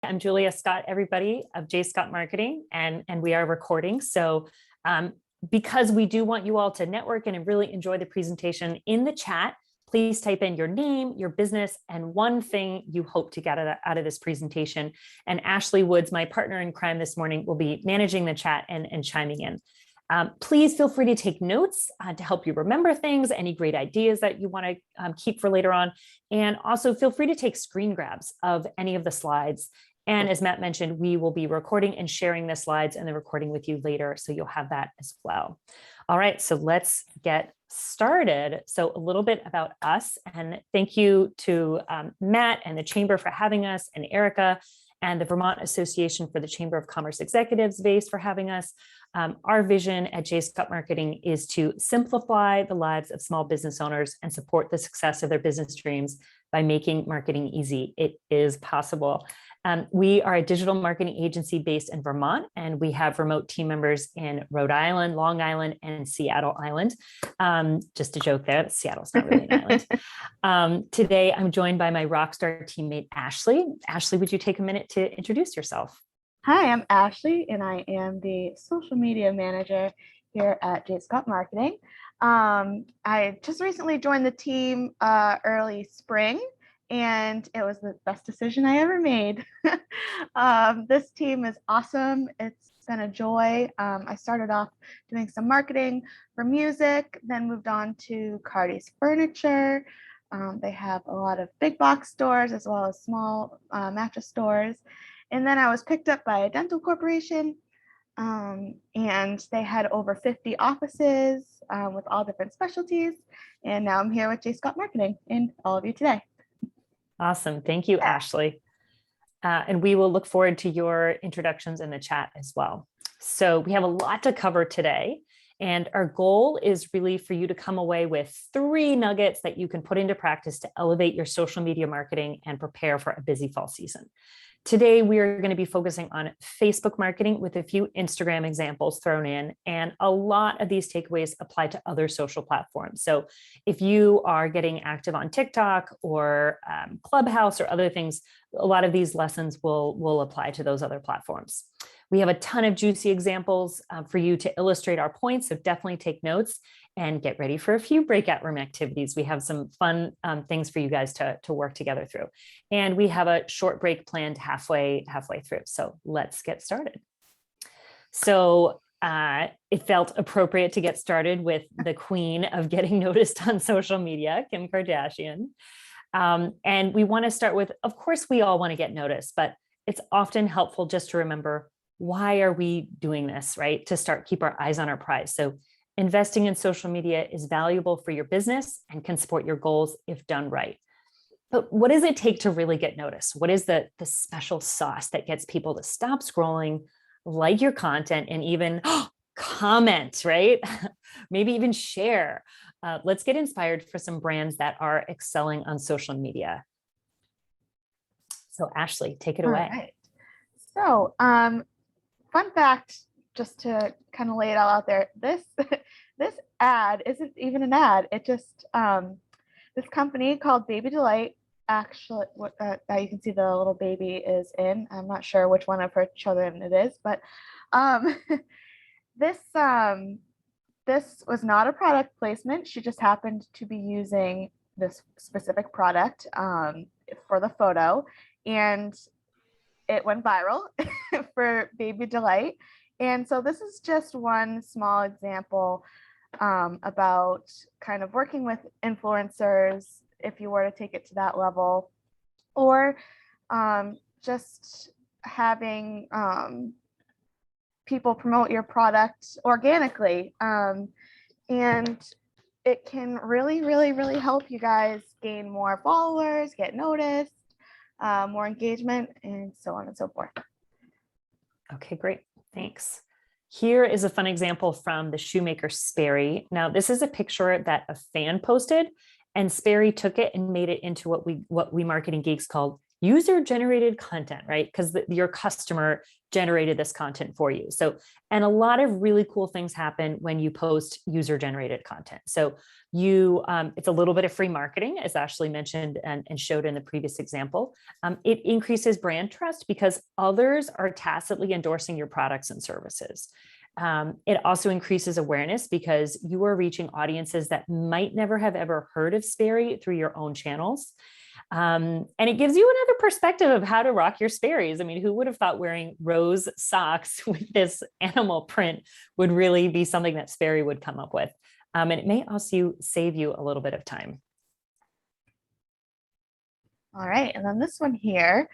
I'm Julia Scott, everybody, of J. Scott Marketing, and we are recording. So because we do want you all to network and really enjoy the presentation, in the chat, please type in your name, your business, and one thing you hope to get out of this presentation. And Ashley Woods, my partner in crime this morning, will be managing the chat and chiming in. Please feel free to take notes to help you remember things, any great ideas that you want to keep for later on. And also feel free to take screen grabs of any of the slides. And as Matt mentioned, we will be recording and sharing the slides and the recording with you later, so you'll have that as well. All right, so let's get started. So a little bit about us, and thank you to Matt and the Chamber for having us, and Erica and the Vermont Association for the Chamber of Commerce Executives base for having us. Our vision at J. Scott Marketing is to simplify the lives of small business owners and support the success of their business dreams by making marketing easy. It is possible. We are a digital marketing agency based in Vermont, and we have remote team members in Rhode Island, Long Island, and Seattle Island. Just a joke there, Seattle's not really an island. Today, I'm joined by my rockstar teammate, Ashley. Ashley, would you take a minute to introduce yourself? Hi, I'm Ashley, and I am the social media manager here at J. Scott Marketing. I just recently joined the team early spring, and it was the best decision I ever made. This team is awesome. It's been a joy. I started off doing some marketing for music, then moved on to Cardi's Furniture. They have a lot of big box stores as well as small mattress stores. And then I was picked up by a dental corporation, and they had over 50 offices with all different specialties. And now I'm here with J. Scott Marketing and all of you today. Awesome. Thank you, Ashley. And we will look forward to your introductions in the chat as well. So we have a lot to cover today. And our goal is really for you to come away with 3 nuggets that you can put into practice to elevate your social media marketing and prepare for a busy fall season. Today, we are going to be focusing on Facebook marketing with a few Instagram examples thrown in, and a lot of these takeaways apply to other social platforms. So if you are getting active on TikTok or Clubhouse or other things, a lot of these lessons will apply to those other platforms. We have a ton of juicy examples for you to illustrate our points, so definitely take notes and get ready for a few breakout room activities. We have some fun things for you guys to work together through. And we have a short break planned halfway through. So let's get started. So it felt appropriate to get started with the queen of getting noticed on social media, Kim Kardashian. And we want to start with, of course, we all want to get noticed, but it's often helpful just to remember, why are we doing this, right? To keep our eyes on our prize. So investing in social media is valuable for your business and can support your goals if done right. But what does it take to really get noticed? What is the special sauce that gets people to stop scrolling, like your content, and even comment, right? Maybe even share. Let's get inspired for some brands that are excelling on social media. So Ashley, take it away. All right. So fun fact, just to kind of lay it all out there, this ad isn't even an ad. It just, this company called Baby Delight, actually, you can see the little baby is in. I'm not sure which one of her children it is, but this was not a product placement. She just happened to be using this specific product for the photo, and it went viral for Baby Delight. And so this is just one small example about kind of working with influencers, if you were to take it to that level, or just having people promote your product organically. And it can really, really, really help you guys gain more followers, get noticed, more engagement, and so on and so forth. Okay, great. Thanks. Here is a fun example from the shoemaker Sperry. Now, this is a picture that a fan posted, and Sperry took it and made it into what we marketing geeks call user-generated content, right? Because your customer generated this content for you. So, and a lot of really cool things happen when you post user-generated content. So it's a little bit of free marketing, as Ashley mentioned and showed in the previous example. It increases brand trust because others are tacitly endorsing your products and services. It also increases awareness because you are reaching audiences that might never have ever heard of Sperry through your own channels. And it gives you another perspective of how to rock your Sperry's. I mean, who would have thought wearing rose socks with this animal print would really be something that Sperry would come up with? And it may also save you a little bit of time. All right, and then this one here,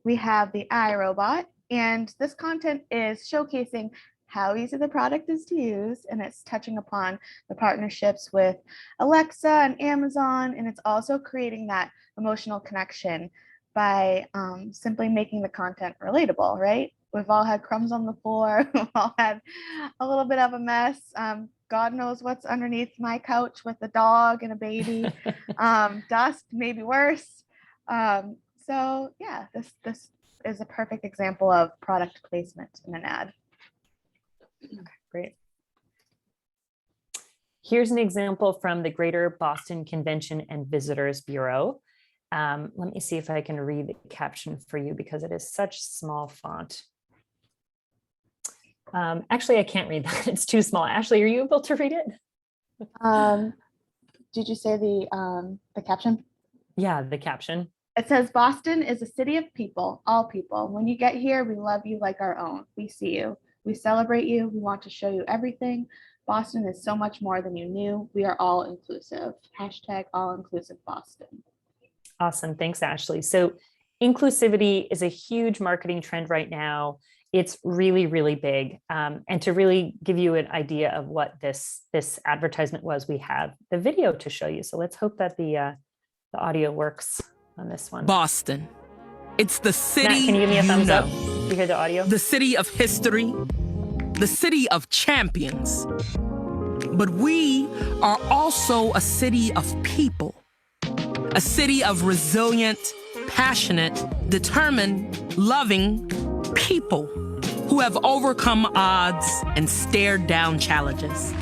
we have the iRobot, and this content is showcasing how easy the product is to use, and it's touching upon the partnerships with Alexa and Amazon, and it's also creating that emotional connection by simply making the content relatable, right? We've all had crumbs on the floor, we've all had a little bit of a mess. God knows what's underneath my couch with a dog and a baby. Dust, maybe worse. So yeah, this is a perfect example of product placement in an ad. Okay, great. Here's an example from the Greater Boston Convention and Visitors Bureau. Let me see if I can read the caption for you because it is such small font. Actually, I can't read that. It's too small. Ashley, are you able to read it? Did you say the caption? Yeah, the caption. It says, Boston is a city of people, all people. When you get here, we love you like our own. We see you. We celebrate you. We want to show you everything. Boston is so much more than you knew. We are all inclusive. Hashtag all inclusive Boston. Awesome. Thanks, Ashley. So inclusivity is a huge marketing trend right now. It's really, really big. And to really give you an idea of what this advertisement was, we have the video to show you. So let's hope that the audio works on this one. Boston. It's the city. Matt, can you give me a thumbs up? You hear the audio? The city of history, the city of champions. But we are also a city of people, a city of resilient, passionate, determined, loving people who have overcome odds and stared down challenges.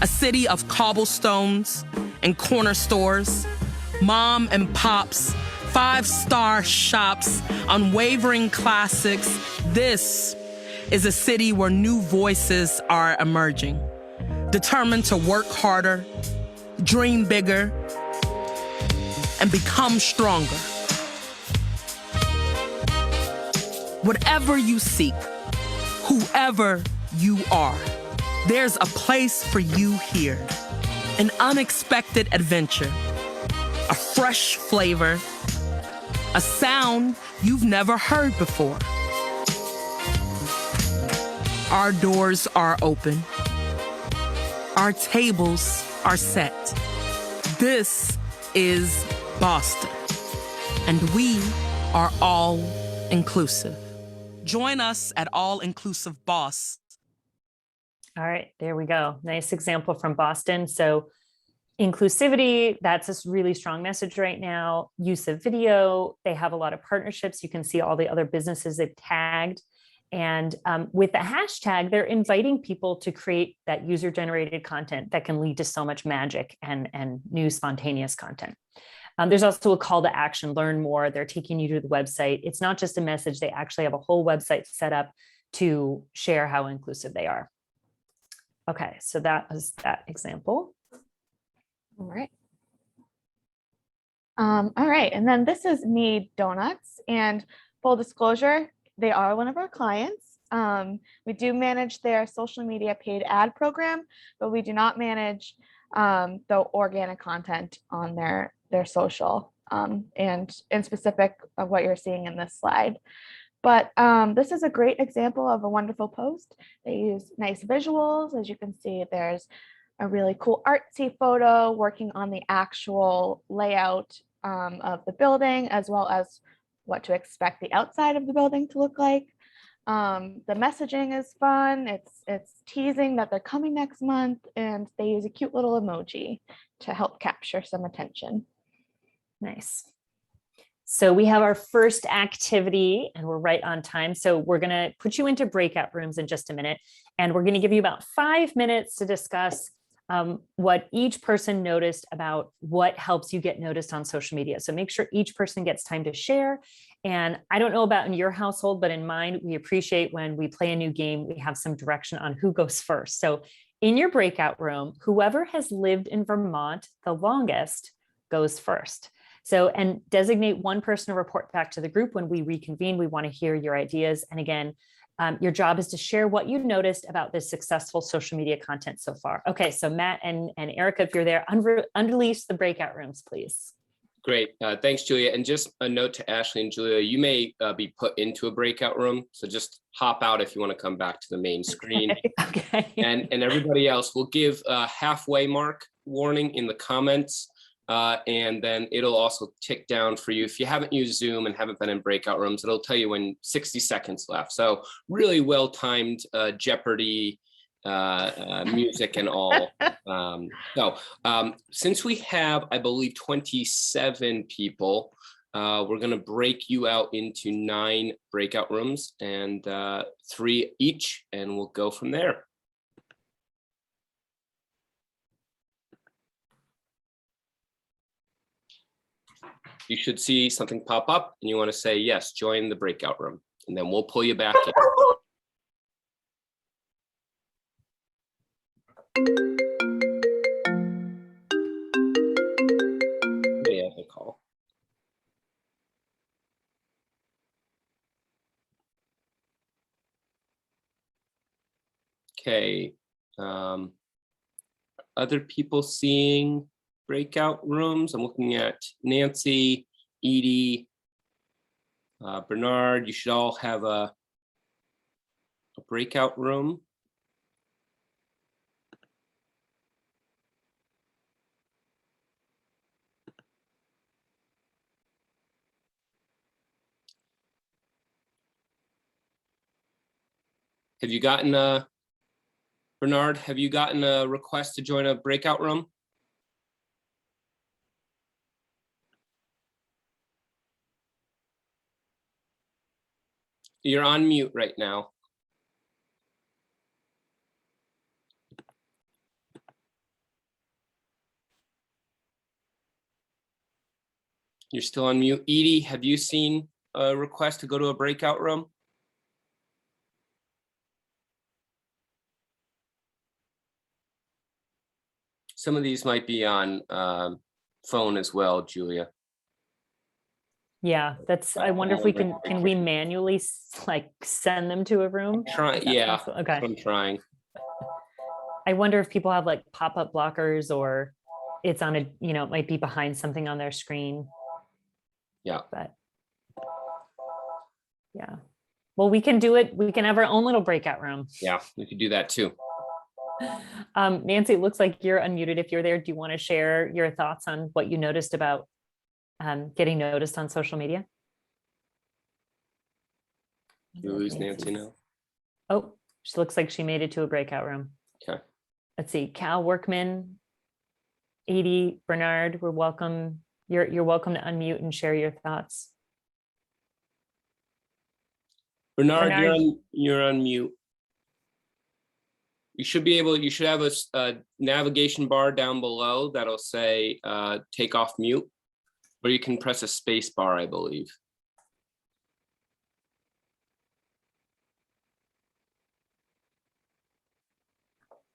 A city of cobblestones and corner stores, mom and pops, five-star shops, unwavering classics. This is a city where new voices are emerging, determined to work harder, dream bigger, and become stronger. Whatever you seek, whoever you are, there's a place for you here. An unexpected adventure, a fresh flavor, a sound you've never heard before. Our doors are open. Our tables are set. This is Boston, and we are all inclusive. Join us at All Inclusive Boss. All right, there we go. Nice example from Boston. So inclusivity, that's a really strong message right now. Use of video, they have a lot of partnerships. You can see all the other businesses they've tagged. And with the hashtag, they're inviting people to create that user-generated content that can lead to so much magic and new spontaneous content. There's also a call to action, learn more. They're taking you to the website. It's not just a message. They actually have a whole website set up to share how inclusive they are. Okay, so that was that example. All right. All right, and then this is Mead Donuts, and full disclosure, they are one of our clients. We do manage their social media paid ad program, but we do not manage the organic content on their social, and in specific of what you're seeing in this slide. But this is a great example of a wonderful post. They use nice visuals. As you can see, there's a really cool artsy photo working on the actual layout of the building, as well as what to expect the outside of the building to look like. The messaging is fun. It's teasing that they're coming next month, and they use a cute little emoji to help capture some attention. Nice. So we have our first activity and we're right on time. So we're going to put you into breakout rooms in just a minute. And we're going to give you about 5 minutes to discuss what each person noticed about what helps you get noticed on social media. So make sure each person gets time to share. And I don't know about in your household, but in mine, we appreciate when we play a new game, we have some direction on who goes first. So in your breakout room, whoever has lived in Vermont the longest goes first. So, and designate one person to report back to the group when we reconvene. We want to hear your ideas. And again, your job is to share what you noticed about this successful social media content so far. Okay, so Matt and Erica, if you're there, unleash the breakout rooms, please. Great. Thanks, Julia. And just a note to Ashley and Julia, you may be put into a breakout room. So just hop out if you want to come back to the main screen. Okay. And everybody else will give a halfway mark warning in the comments. And then it'll also tick down for you. If you haven't used Zoom and haven't been in breakout rooms, it'll tell you when 60 seconds left. So really well-timed Jeopardy music and all. Since we have, I believe, 27 people, we're going to break you out into 9 breakout rooms and 3 each, and we'll go from there. You should see something pop up and you want to say, yes, join the breakout room, and then we'll pull you back in. Yeah, the call. Okay. Other people seeing breakout rooms? I'm looking at Nancy, Edie, Bernard. You should all have a breakout room. Have you gotten Bernard, have you gotten a request to join a breakout room? You're on mute right now. You're still on mute. Edie, have you seen a request to go to a breakout room? Some of these might be on phone as well, Julia. Yeah, that's, I wonder if we can we manually like send them to a room? Try, yeah, possible? Okay. I'm trying. I wonder if people have like pop-up blockers or it's on a, you know, it might be behind something on their screen. Yeah. But yeah. Well, we can do it. We can have our own little breakout room. Yeah, we could do that too. Nancy, it looks like you're unmuted. If you're there, do you want to share your thoughts on what you noticed about getting noticed on social media? You lose Nancy now. Oh, she looks like she made it to a breakout room. Okay. Let's see, Cal Workman, Edie, Bernard, we're welcome. You're welcome to unmute and share your thoughts. Bernard, you're on mute. You should be able, you should have a navigation bar down below that'll say take off mute, or you can press a space bar, I believe.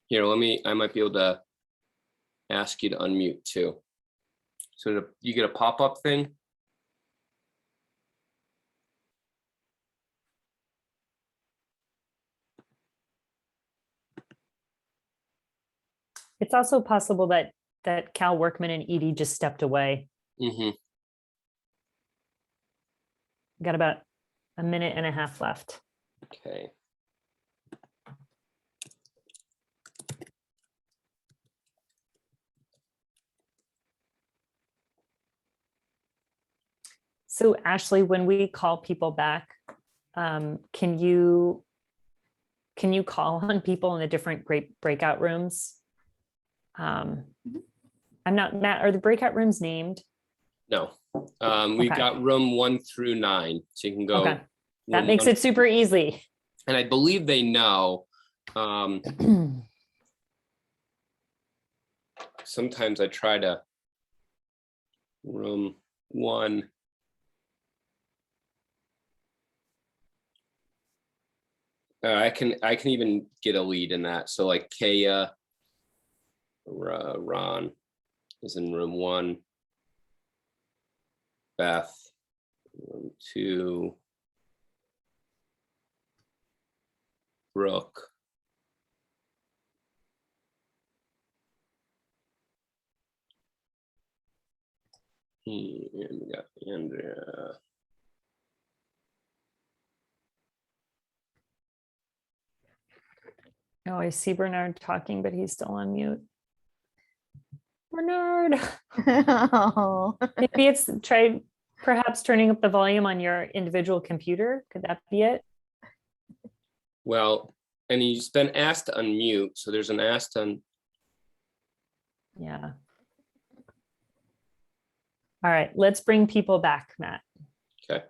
Here, I might be able to ask you to unmute too. So you get a pop-up thing. It's also possible that Cal Workman and Edie just stepped away. Mm-hmm. Got about a minute and a half left. Okay. So Ashley, when we call people back, can you call on people in the different breakout rooms? I'm not, Matt, are the breakout rooms named? No. We've Okay. got room 1 through 9. So you can go. Okay. That room makes 1 it super easy. And I believe they know. Sometimes I try to room 1. I can even get a lead in that. So like Kaya, Ron is in room 1. Beth, room 2. Brooke. And we got Andrea. Oh, I see Bernard talking, but he's still on mute. Bernard, Oh. maybe it's try perhaps turning up the volume on your individual computer. Could that be it? Well, and he's been asked to unmute. So there's an asked to Yeah. All right, let's bring people back, Matt. Okay.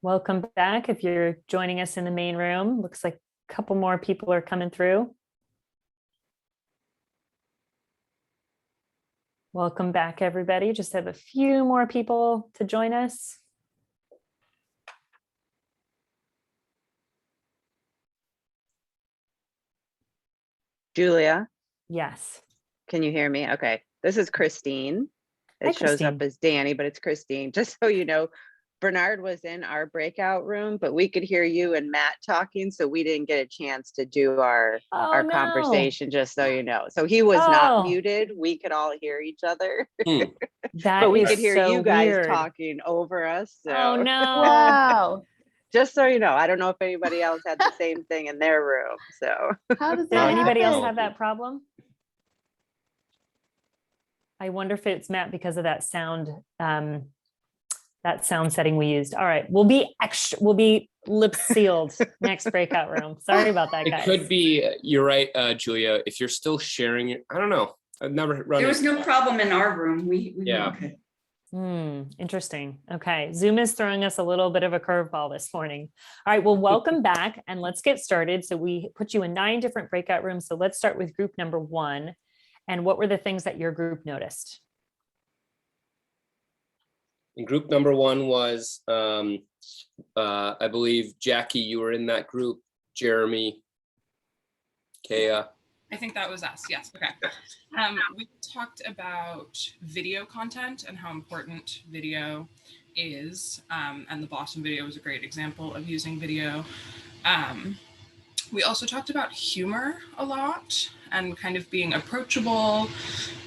Welcome back. If you're joining us in the main room, looks like a couple more people are coming through. Welcome back, everybody. Just have a few more people to join us. Julia, Yes. can you hear me? Okay. This is Christine. Hi, It shows up Christine. as Danny, but it's Christine. Just so you know, Bernard was in our breakout room, but we could hear you and Matt talking, so we didn't get a chance to do our Oh, no. conversation, just so you know. So he was Oh. not muted. We could all hear each other, That but we is could hear so you guys weird. talking over us. So Oh, no. Wow. just so you know, I don't know if anybody else had the same thing in their room. So How does Did that anybody else happen? have that problem? I wonder if it's Matt because of that sound setting we used. All right, we'll be lip sealed next breakout room. Sorry about that, guys. It could be, you're right, Julia, if you're still sharing it, I don't know. I've never run There was no problem in our room. We Yeah. were okay. Interesting. Okay, Zoom is throwing us a little bit of a curveball this morning. All right, well, welcome back and let's get started. So we put you in 9 different breakout rooms. So let's start with group number 1. And what were the things that your group noticed? And group number 1 was, I believe, Jackie, you were in that group, Jeremy, Kaya. I think that was us. Yes. Okay. We talked about video content and how important video is. And the Boston video was a great example of using video. We also talked about humor a lot and kind of being approachable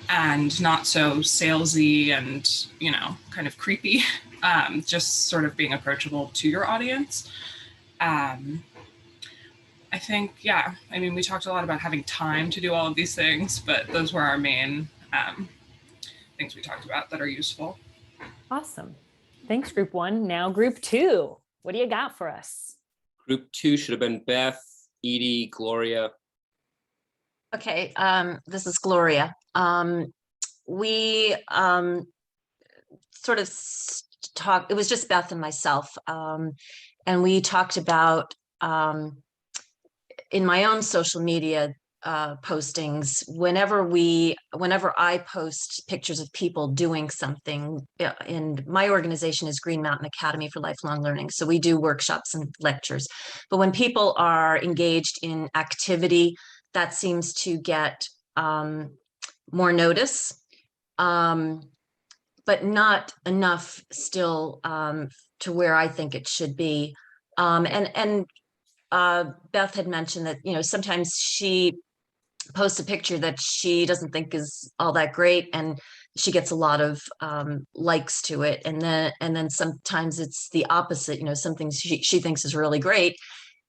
and not so salesy and, you know, kind of creepy, just sort of being approachable to your audience. I think, yeah, I mean, we talked a lot about having time to do all of these things, but those were our main things we talked about that are useful. Awesome. Thanks, group 1. Now group 2. What do you got for us? Group 2 should have been Beth, Edie, Gloria. Okay, this is Gloria. We sort of talked, it was just Beth and myself, and we talked about in my own social media postings, whenever I post pictures of people doing something, and my organization is Green Mountain Academy for Lifelong Learning. So we do workshops and lectures, but when people are engaged in activity, that seems to get more notice, but not enough still to where I think it should be. And Beth had mentioned that, you know, sometimes she posts a picture that she doesn't think is all that great, and she gets a lot of likes to it, and then sometimes it's the opposite. You know, something she thinks is really great,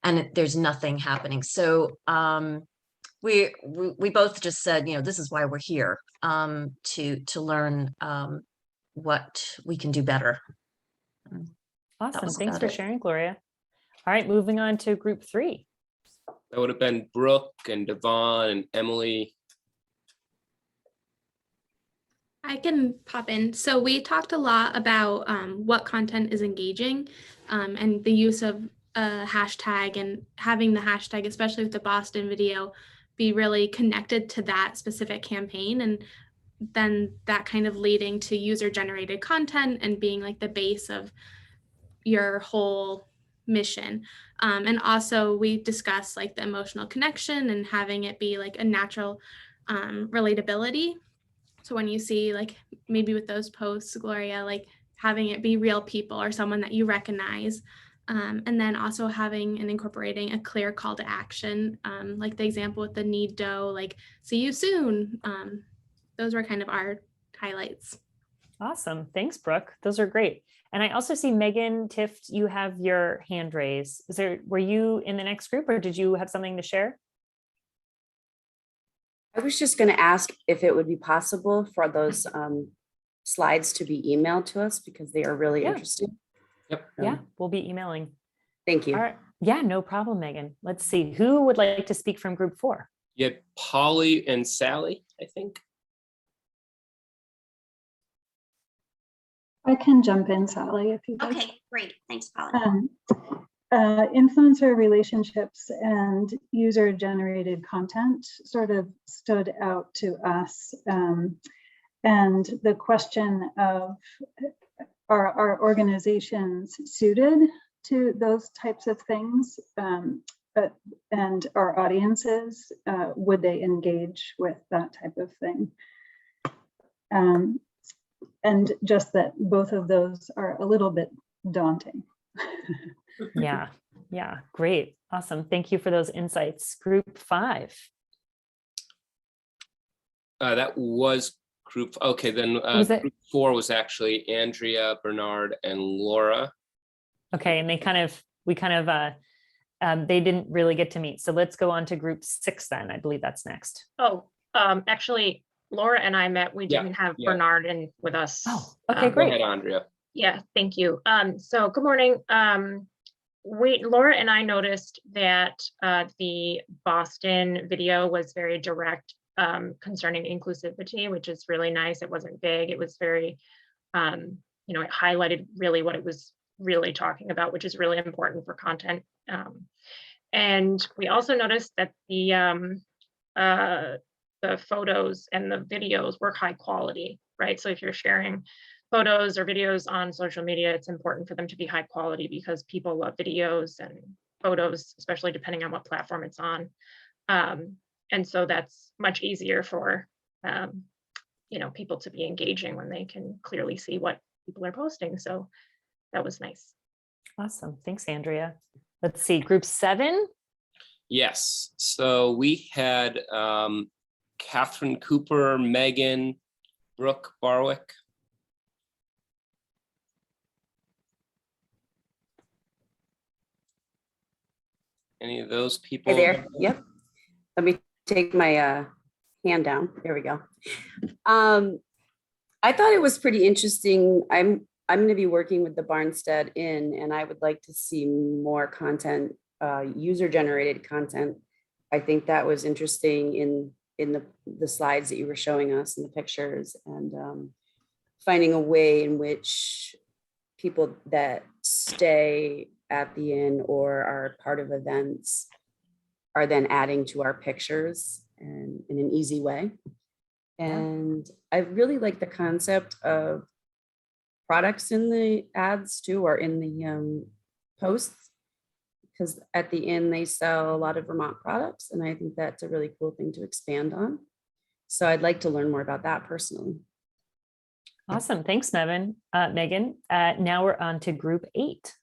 and there's nothing happening. So we both just said, you know, this is why we're here, to learn what we can do better. Awesome. was Thanks about for it. sharing, Gloria. All right, moving on to group 3. That would have been Brooke and Devon and Emily. I can pop in. So we talked a lot about what content is engaging and the use of a hashtag and having the hashtag, especially with the Boston video, be really connected to that specific campaign. And then that kind of leading to user generated content and being like the base of your whole mission. And also we discussed like the emotional connection and having it be like a natural relatability. So when you see like maybe with those posts, Gloria, like having it be real people or someone that you recognize. And then also having and incorporating a clear call to action, like the example with the knead dough, like see you soon. Those were kind of our highlights. Awesome. Thanks, Brooke. Those are great. And I also see Megan, Tiff, you have your hand raised. Were you in the next group or did you have something to share? I was just going to ask if it would be possible for those slides to be emailed to us because they are really interesting. Yep. Yeah, we'll be emailing. Thank you. All right. Yeah, no problem, Megan. Let's see. Who would like to speak from group 4? You had Polly and Sally, I think. I can jump in, Sally, if you'd like. Okay, great. Thanks, Polly. Influencer relationships and user-generated content sort of stood out to us. And the question of, are our organizations suited to those types of things? And our audiences, would they engage with that type of thing? And just that both of those are a little bit daunting. Yeah, great. Awesome. Thank you for those insights. Group 5. That was group. Okay, then group 4 was actually Andrea, Bernard, and Laura. Okay, and they didn't really get to meet. So let's go on to group 6 then. I believe that's next. Oh, actually, Laura and I met. We didn't have Bernard in with us. Oh, okay, great. Go ahead, Andrea. Yeah, thank you. So good morning. Laura and I noticed that the Boston video was very direct concerning inclusivity, which is really nice. It wasn't big. It was very, it highlighted really what it was really talking about, which is really important for content. And we also noticed that the photos and the videos were high quality, right? So if you're sharing photos or videos on social media, it's important for them to be high quality because people love videos and photos, especially depending on what platform it's on. And so that's much easier for people to be engaging when they can clearly see what people are posting. So that was nice. Awesome. Thanks, Andrea. Let's see, group 7. Yes. So we had Catherine Cooper, Megan, Brooke Barwick. Any of those people? Hey there. Yep. Let me take my hand down. There we go. I thought it was pretty interesting. I'm going to be working with the Barnstead Inn, and I would like to see more content, user-generated content. I think that was interesting in the slides that you were showing us and the pictures, and finding a way in which people that stay at the inn or are part of events are then adding to our pictures and in an easy way. And I really like the concept of products in the ads too, or in the posts, because at the inn they sell a lot of Vermont products, and I think that's a really cool thing to expand on. So I'd like to learn more about that personally. Awesome. Thanks, Megan. Now we're on to group 8.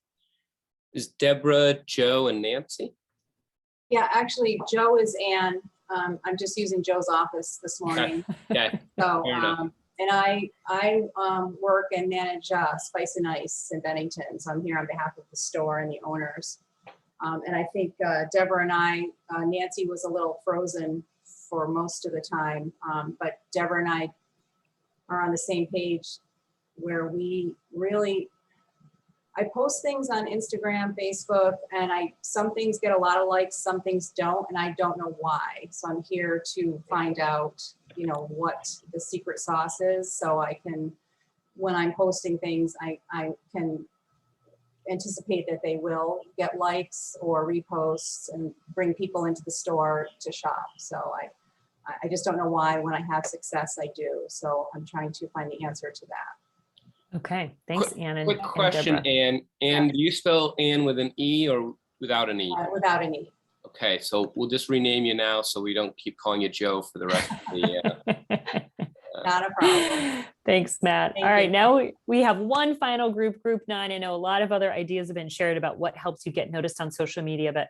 Is Deborah, Joe, and Nancy? Yeah, actually, Joe is Ann. I'm just using Joe's office this morning. Okay. So, and I work and manage Spice and Ice in Bennington. So I'm here on behalf of the store and the owners. And I think Deborah and I, Nancy was a little frozen for most of the time, but Deborah and I are on the same page where we really, I post things on Instagram, Facebook, and some things get a lot of likes, some things don't, and I don't know why. So I'm here to find out, you know, what the secret sauce is, so I can, when I'm posting things, I can anticipate that they will get likes or reposts and bring people into the store to shop. So I just don't know why. When I have success, I do. So I'm trying to find the answer to that. Okay, thanks, Ann. Quick question, Ann. Ann, do you spell Ann with an E or without an E? Without an E. Okay, so we'll just rename you now so we don't keep calling you Joe for the rest of the Not a problem. Thanks, Matt. Thank All right, you. now we have one final group, group 9. I know a lot of other ideas have been shared about what helps you get noticed on social media, but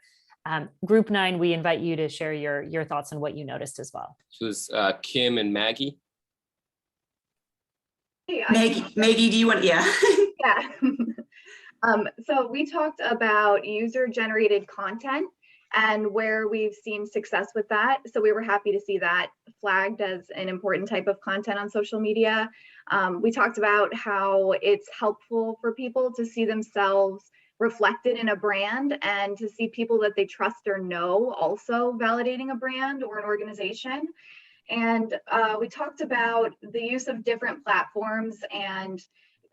group 9, we invite you to share your thoughts on what you noticed as well. It was Kim and Maggie. Maggie, do you want, yeah. Yeah. So we talked about user-generated content and where we've seen success with that. So we were happy to see that flagged as an important type of content on social media. We talked about how it's helpful for people to see themselves reflected in a brand and to see people that they trust or know also validating a brand or an organization. And we talked about the use of different platforms and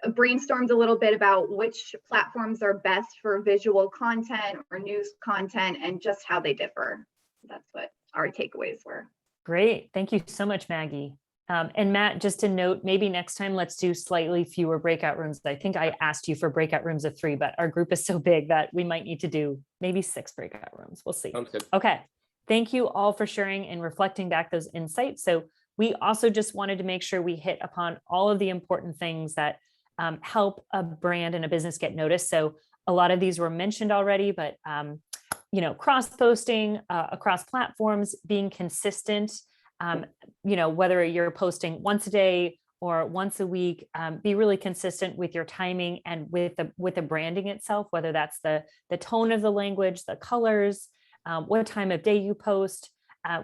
brainstormed a little bit about which platforms are best for visual content or news content and just how they differ. That's what our takeaways were. Great. Thank you so much, Maggie. And Matt, just to note, maybe next time let's do slightly fewer breakout rooms. I think I asked you for breakout rooms of 3, but our group is so big that we might need to do maybe 6 breakout rooms. We'll see. Sounds good. Okay. Thank you all for sharing and reflecting back those insights. So we also just wanted to make sure we hit upon all of the important things that help a brand and a business get noticed. So a lot of these were mentioned already, but cross-posting across platforms, being consistent, whether you're posting once a day or once a week, be really consistent with your timing and with the branding itself, whether that's the tone of the language, the colors, what time of day you post.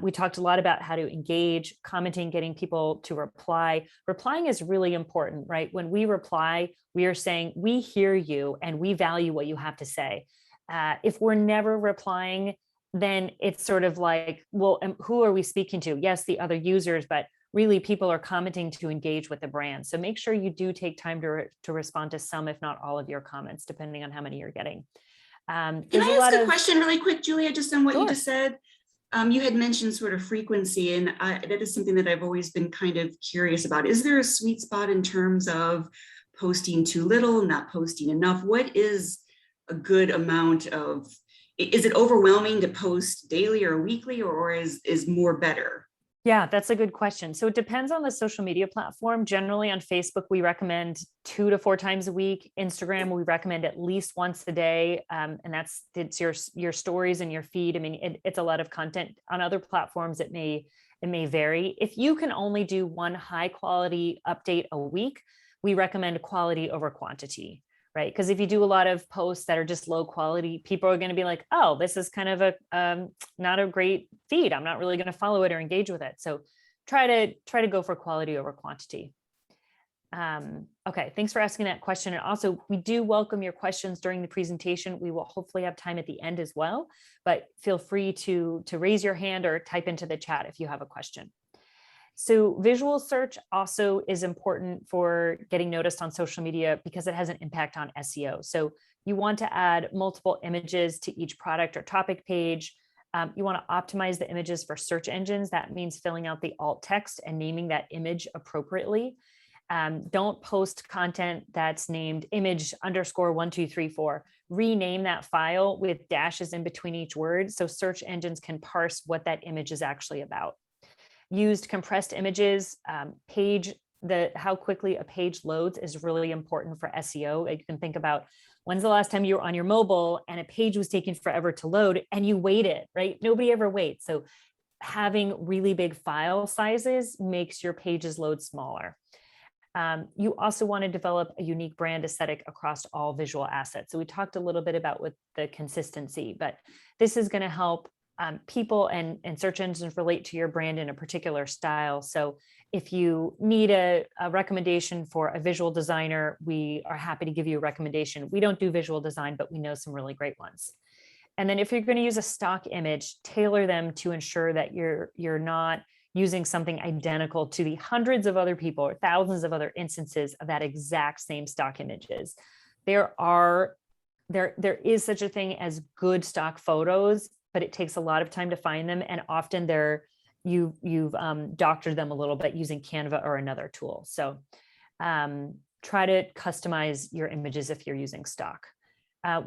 We talked a lot about how to engage, commenting, getting people to reply. Replying is really important, right? When we reply, we are saying, we hear you and we value what you have to say. If we're never replying, then it's sort of like, well, who are we speaking to? Yes, the other users, but really people are commenting to engage with the brand. So make sure you do take time to respond to some, if not all of your comments, depending on how many you're getting. Can I ask a question really quick, Julia, just on what you just said? You had mentioned sort of frequency, and that is something that I've always been kind of curious about. Is there a sweet spot in terms of posting too little, not posting enough? What is a good amount of, is it overwhelming to post daily or weekly, or is more better? Yeah, that's a good question. So it depends on the social media platform. Generally on Facebook, we recommend 2 to 4 times a week. Instagram, we recommend at least once a day. And it's your stories and your feed. I mean, it's a lot of content. On other platforms, it may vary. If you can only do one high quality update a week, we recommend quality over quantity, right? Because if you do a lot of posts that are just low quality, people are going to be like, oh, this is kind of a not a great feed. I'm not really going to follow it or engage with it. So try to go for quality over quantity. Okay, thanks for asking that question. And also, we do welcome your questions during the presentation. We will hopefully have time at the end as well, but feel free to raise your hand or type into the chat if you have a question. So visual search also is important for getting noticed on social media because it has an impact on SEO. So you want to add multiple images to each product or topic page. You want to optimize the images for search engines. That means filling out the alt text and naming that image appropriately. Don't post content that's named image_1234. Rename that file with dashes in between each word so search engines can parse what that image is actually about. Used compressed images, how quickly a page loads is really important for SEO. You can think about when's the last time you were on your mobile and a page was taking forever to load and you waited, right? Nobody ever waits. So having really big file sizes makes your pages load smaller. You also want to develop a unique brand aesthetic across all visual assets. So we talked a little bit about with the consistency, but this is going to help people and search engines relate to your brand in a particular style. So if you need a recommendation for a visual designer, we are happy to give you a recommendation. We don't do visual design, but we know some really great ones. And then if you're going to use a stock image, tailor them to ensure that you're not using something identical to the hundreds of other people or thousands of other instances of that exact same stock images. There is such a thing as good stock photos, but it takes a lot of time to find them, and often you've doctored them a little bit using Canva or another tool. So try to customize your images if you're using stock. A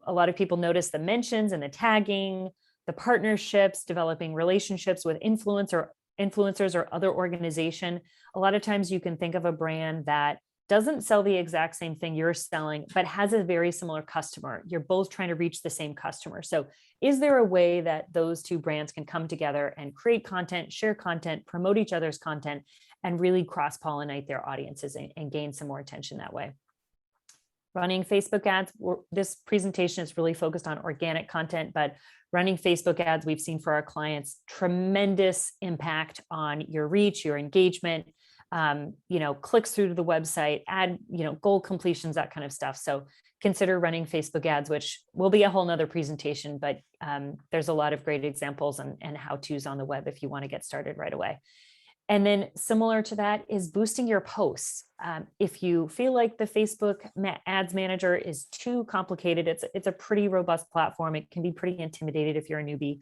lot of people notice the mentions and the tagging, the partnerships, developing relationships with influencers or other organization. A lot of times you can think of a brand that doesn't sell the exact same thing you're selling, but has a very similar customer. You're both trying to reach the same customer. So is there a way that those two brands can come together and create content, share content, promote each other's content, and really cross-pollinate their audiences and gain some more attention that way? Running Facebook ads, this presentation is really focused on organic content, but running Facebook ads, we've seen for our clients, tremendous impact on your reach, your engagement, clicks through to the website, ad, goal completions, that kind of stuff. So consider running Facebook ads, which will be a whole nother presentation, but there's a lot of great examples and how-tos on the web if you want to get started right away. And then similar to that is boosting your posts. If you feel like the Facebook ads manager is too complicated, it's a pretty robust platform. It can be pretty intimidated if you're a newbie.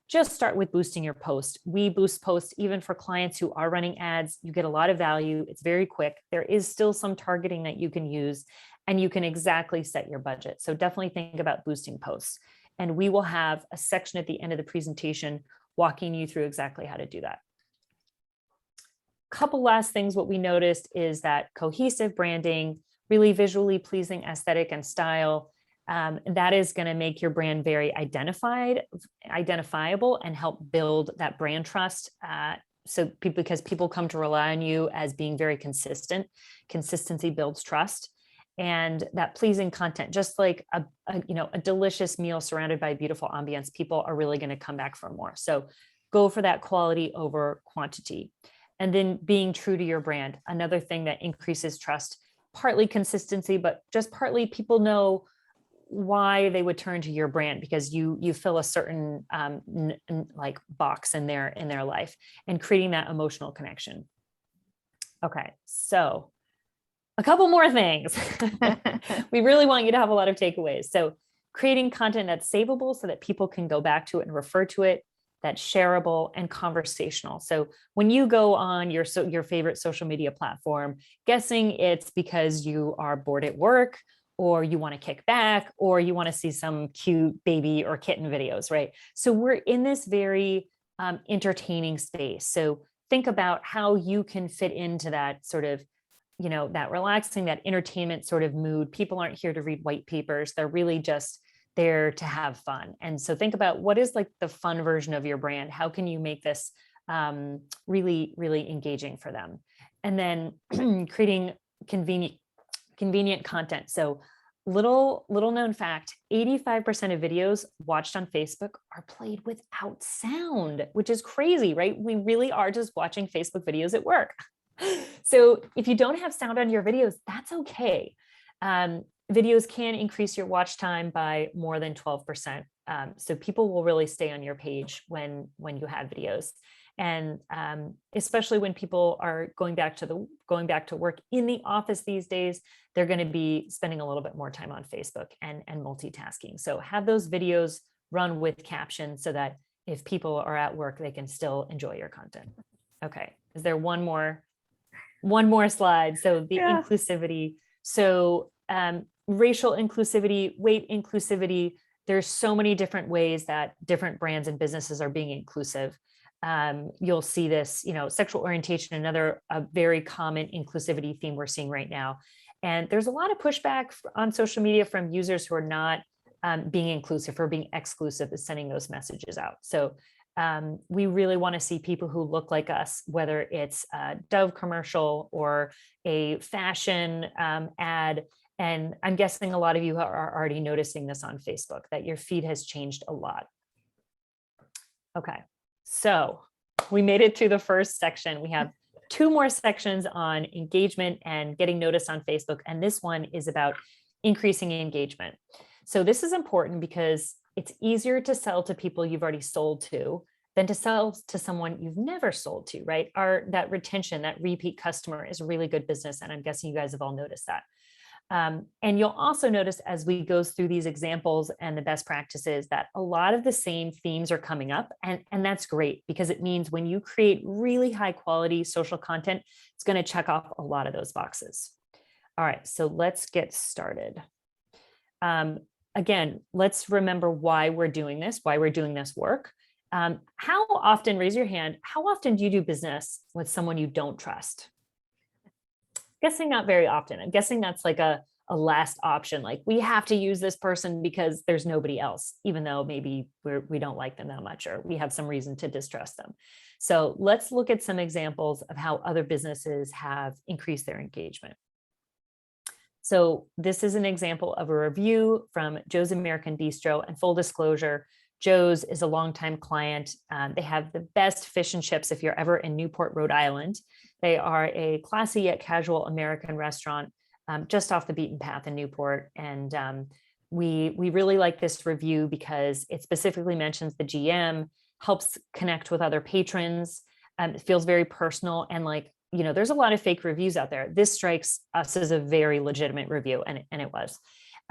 Just start with boosting your post. We boost posts even for clients who are running ads. You get a lot of value. It's very quick. There is still some targeting that you can use, and you can exactly set your budget. So definitely think about boosting posts. And we will have a section at the end of the presentation walking you through exactly how to do that. Couple last things. What we noticed is that cohesive branding, really visually pleasing aesthetic and style, that is going to make your brand very identifiable and help build that brand trust. Because people come to rely on you as being very consistent. Consistency builds trust, and that pleasing content, just like a delicious meal surrounded by beautiful ambience, people are really going to come back for more. So go for that quality over quantity. And then being true to your brand, another thing that increases trust, partly consistency, but just partly people know why they would turn to your brand, because you fill a certain like box in their life, and creating that emotional connection. Okay, so a couple more things. We really want you to have a lot of takeaways. So creating content that's savable so that people can go back to it and refer to it, that's shareable and conversational. So when you go on your favorite social media platform, guessing it's because you are bored at work, or you want to kick back, or you want to see some cute baby or kitten videos, right? So we're in this very entertaining space. So think about how you can fit into that sort of, that relaxing, that entertainment sort of mood. People aren't here to read white papers. They're really just there to have fun. And so think about what is like the fun version of your brand. How can you make this really, really engaging for them? And then creating convenient content. So little known fact, 85% of videos watched on Facebook are played without sound, which is crazy, right? We really are just watching Facebook videos at work. So if you don't have sound on your videos, that's okay. Videos can increase your watch time by more than 12%. So people will really stay on your page when you have videos. And especially when people are going back to work in the office these days, they're going to be spending a little bit more time on Facebook and multitasking. So have those videos run with captions so that if people are at work, they can still enjoy your content. Okay, is there one more slide? So the inclusivity. So racial inclusivity, weight inclusivity. There's so many different ways that different brands and businesses are being inclusive. You'll see this, sexual orientation, another a very common inclusivity theme we're seeing right now. And there's a lot of pushback on social media from users who are not being inclusive or being exclusive, is sending those messages out. So we really want to see people who look like us, whether it's a Dove commercial or a fashion ad. And I'm guessing a lot of you are already noticing this on Facebook, that your feed has changed a lot. Okay, so we made it through the first section. We have 2 more sections on engagement and getting noticed on Facebook. And this one is about increasing engagement. So this is important because it's easier to sell to people you've already sold to than to sell to someone you've never sold to, right? That retention, that repeat customer is a really good business. And I'm guessing you guys have all noticed that. And you'll also notice as we go through these examples and the best practices that a lot of the same themes are coming up. And that's great because it means when you create really high quality social content, it's going to check off a lot of those boxes. All right, so let's get started. Again, let's remember why we're doing this work. How often, raise your hand, how often do you do business with someone you don't trust? Guessing not very often. I'm guessing that's like a last option. Like we have to use this person because there's nobody else, even though maybe we don't like them that much or we have some reason to distrust them. So let's look at some examples of how other businesses have increased their engagement. So this is an example of a review from Joe's American Bistro, and full disclosure, Joe's is a longtime client. They have the best fish and chips if you're ever in Newport, Rhode Island. They are a classy yet casual American restaurant just off the beaten path in Newport. And we really like this review because it specifically mentions the GM, helps connect with other patrons. It feels very personal and like, you know, there's a lot of fake reviews out there. This strikes us as a very legitimate review, and it was.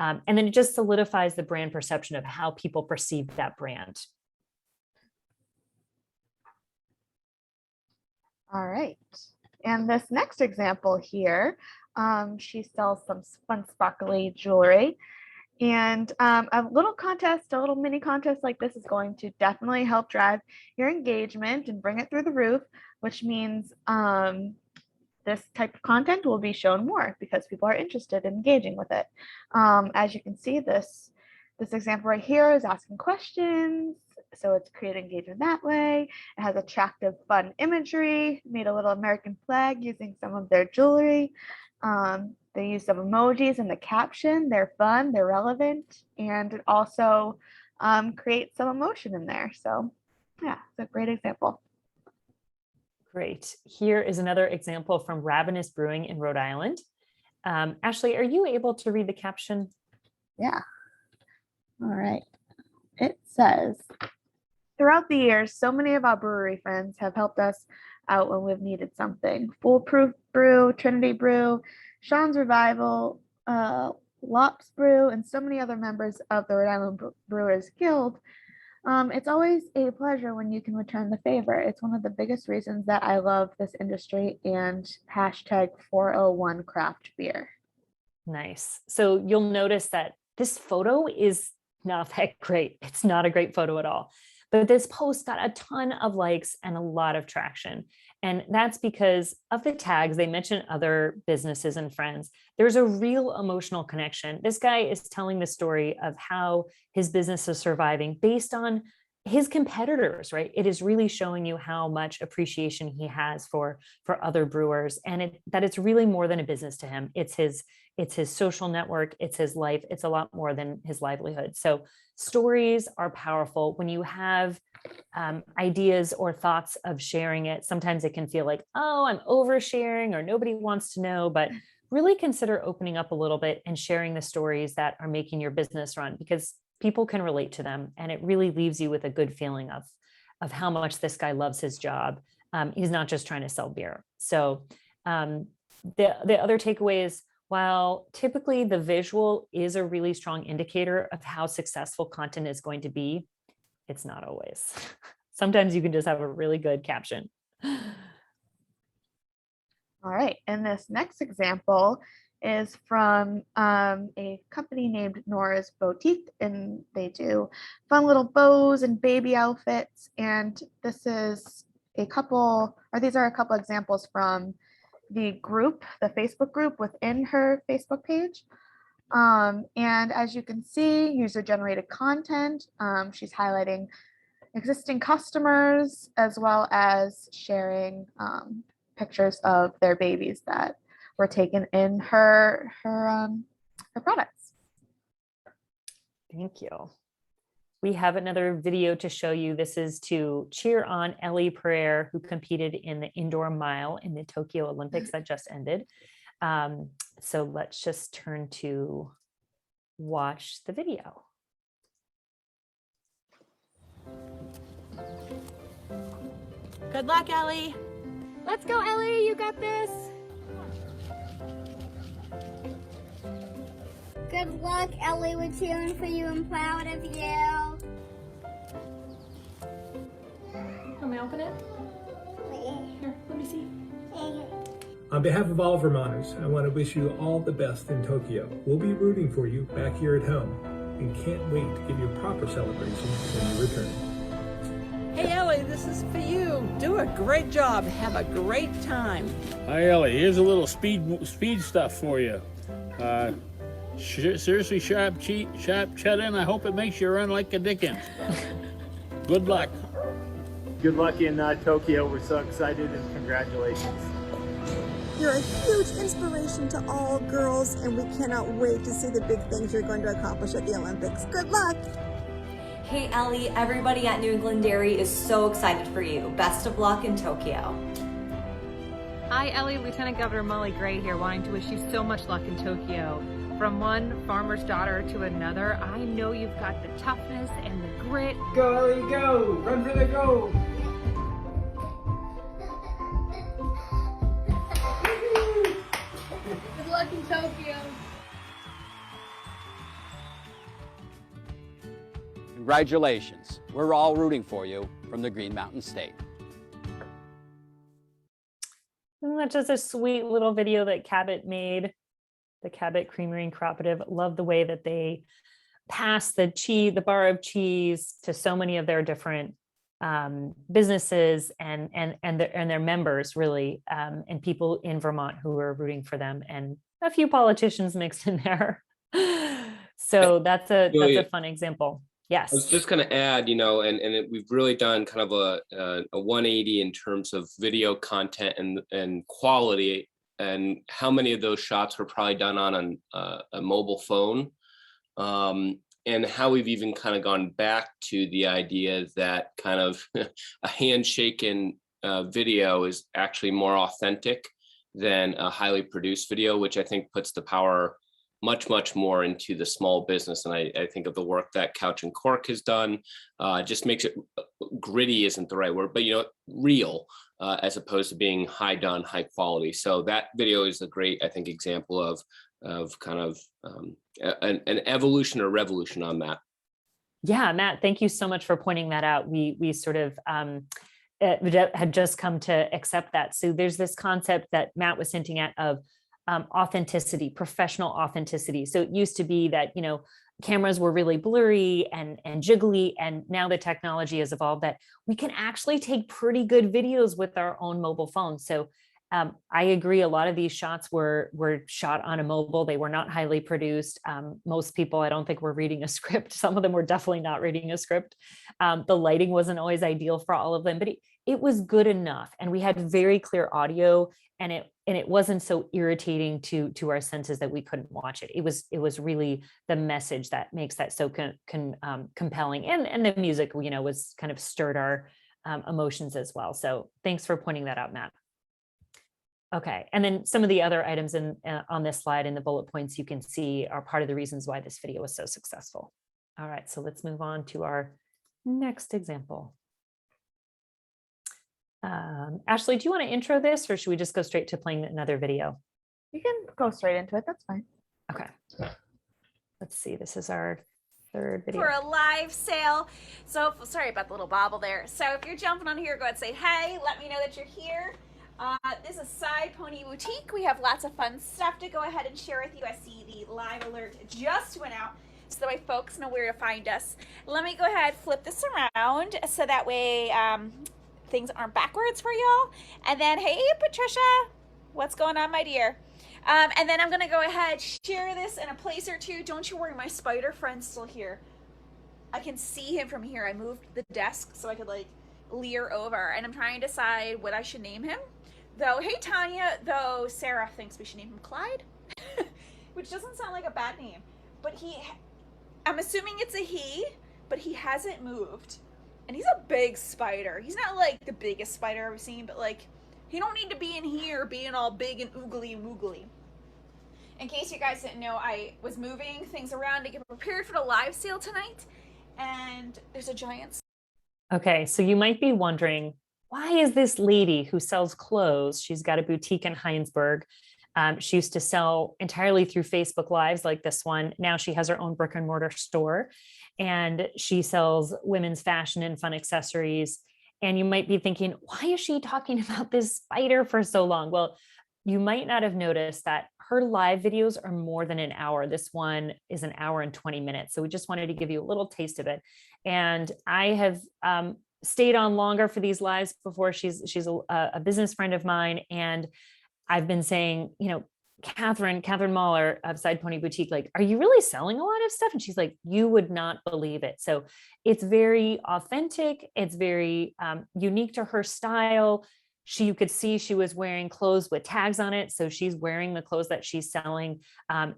And then it just solidifies the brand perception of how people perceive that brand. All right. And this next example here, she sells some fun sparkly jewelry. And a little mini contest like this is going to definitely help drive your engagement and bring it through the roof, which means this type of content will be shown more because people are interested in engaging with it. As you can see, this example right here is asking questions. So it's creating engagement that way. It has attractive, fun imagery, made a little American flag using some of their jewelry. They use some emojis in the caption. They're fun, they're relevant, and it also creates some emotion in there. So yeah, it's a great example. Great. Here is another example from Ravenous Brewing in Rhode Island. Ashley, are you able to read the caption? Yeah. All right. It says, throughout the years, so many of our brewery friends have helped us out when we've needed something. Foolproof Brew, Trinity Brew, Sean's Revival, Lops Brew, and so many other members of the Rhode Island Brewers Guild. It's always a pleasure when you can return the favor. It's one of the biggest reasons that I love this industry and hashtag 401 craft beer. Nice. So you'll notice that this photo is not that great. It's not a great photo at all. But this post got a ton of likes and a lot of traction. And that's because of the tags. They mention other businesses and friends. There's a real emotional connection. This guy is telling the story of how his business is surviving based on his competitors, right? It is really showing you how much appreciation he has for other brewers, and that it's really more than a business to him. It's his social network. It's his life. It's a lot more than his livelihood. So stories are powerful. When you have ideas or thoughts of sharing it, sometimes it can feel like, oh, I'm oversharing or nobody wants to know, but really consider opening up a little bit and sharing the stories that are making your business run, because people can relate to them. And it really leaves you with a good feeling of how much this guy loves his job. He's not just trying to sell beer. So the other takeaway is, while typically the visual is a really strong indicator of how successful content is going to be, it's not always. Sometimes you can just have a really good caption. All right, and this next example is from a company named Nora's Boutique, and they do fun little bows and baby outfits. And this is these are a couple examples from the group, the Facebook group within her Facebook page. And as you can see, user-generated content. She's highlighting existing customers as well as sharing pictures of their babies that were taken in her products. Thank you. we have another video to show you. This is to cheer on Ellie Pereira, who competed in the indoor mile in the Tokyo Olympics that just ended. So let's just turn to watch the video. Good luck, Ellie. Let's go, Ellie. You got this. Good luck, Ellie. We're cheering for you and proud of you. Let me open it. Here, let me see. On behalf of all Vermonters, I want to wish you all the best in Tokyo. We'll be rooting for you back here at home and can't wait to give you a proper celebration when you return. Hey, Ellie, this is for you. Do a great job. Have a great time. Hi, Ellie. Here's a little speed stuff for you. Seriously, sharp cheddar, I hope it makes you run like a Dickens. Good luck. Good luck in Tokyo. We're so excited and congratulations. You're a huge inspiration to all girls, and we cannot wait to see the big things you're going to accomplish at the Olympics. Good luck! Hey Ellie, everybody at New England Dairy is so excited for you. Best of luck in Tokyo. Hi Ellie, Lieutenant Governor Molly Gray here, wanting to wish you so much luck in Tokyo. From one farmer's daughter to another, I know you've got the toughness and the grit. Go Ellie, go! Run for the goal! Good luck in Tokyo. Congratulations. We're all rooting for you from the Green Mountain State. Isn't that just a sweet little video that Cabot made? The Cabot Creamery and Cooperative. Love the way that they pass the cheese, the bar of cheese, to so many of their different businesses and their members, really, and people in Vermont who are rooting for them, and a few politicians mixed in there. So that's a fun example. Yes. I was just going to add, we've really done kind of a 180 in terms of video content and quality, and how many of those shots were probably done on a mobile phone, and how we've even kind of gone back to the idea that kind of a handshaken video is actually more authentic than a highly produced video, which I think puts the power much more into the small business. And I think of the work that Couch and Cork has done, just makes it gritty isn't the right word, but real, as opposed to being high quality. So that video is a great, I think, example of kind of an evolution or revolution on that. Yeah, Matt, thank you so much for pointing that out. We sort of had just come to accept that. So there's this concept that Matt was hinting at of authenticity, professional authenticity. So it used to be that, cameras were really blurry and jiggly, and now the technology has evolved that we can actually take pretty good videos with our own mobile phones. So I agree, a lot of these shots were shot on a mobile. They were not highly produced. Most people, I don't think, were reading a script. Some of them were definitely not reading a script. The lighting wasn't always ideal for all of them, but it was good enough. And we had very clear audio, and it wasn't so irritating to our senses that we couldn't watch it. It was really the message that makes that so compelling. And the music, was kind of stirred our emotions as well. So thanks for pointing that out, Matt. Okay, and then some of the other items on this slide in the bullet points you can see are part of the reasons why this video was so successful. All right, so let's move on to our next example. Ashley, do you want to intro this, or should we just go straight to playing another video? You can go straight into it, that's fine. Okay, let's see, this is our third video. For a live sale. So sorry about the little bobble there. So if you're jumping on here, go ahead and say, hey, let me know that you're here. This is Side Pony Boutique. We have lots of fun stuff to go ahead and share with you. I see the live alert just went out, so that way folks know where to find us. Let me go ahead, flip this around, so that way things aren't backwards for y'all. And then, hey, Patricia, what's going on, my dear? And then I'm gonna go ahead, share this in a place or two. Don't you worry, my spider friend's still here. I can see him from here. I moved the desk so I could leer over, and I'm trying to decide what I should name him. Though, hey Tanya, though Sarah thinks we should name him Clyde, which doesn't sound like a bad name, but I'm assuming it's a he, but he hasn't moved. And he's a big spider. He's not like the biggest spider I've ever seen, but like, he don't need to be in here being all big and oogly and woogly. In case you guys didn't know, I was moving things around to get prepared for the live sale tonight, and there's a giant. Okay, so you might be wondering, why is this lady who sells clothes, she's got a boutique in Heinsberg. She used to sell entirely through Facebook Lives like this one. Now she has her own brick and mortar store, and she sells women's fashion and fun accessories. And you might be thinking, why is she talking about this spider for so long? Well, you might not have noticed that her live videos are more than an hour. This one is an hour and 20 minutes. So we just wanted to give you a little taste of it. And I have stayed on longer for these lives before. She's a business friend of mine. And I've been saying, you know, Catherine Mahler of Side Pony Boutique, like, are you really selling a lot of stuff? And she's like, you would not believe it. So it's very authentic. It's very unique to her style. You could see she was wearing clothes with tags on it. So she's wearing the clothes that she's selling.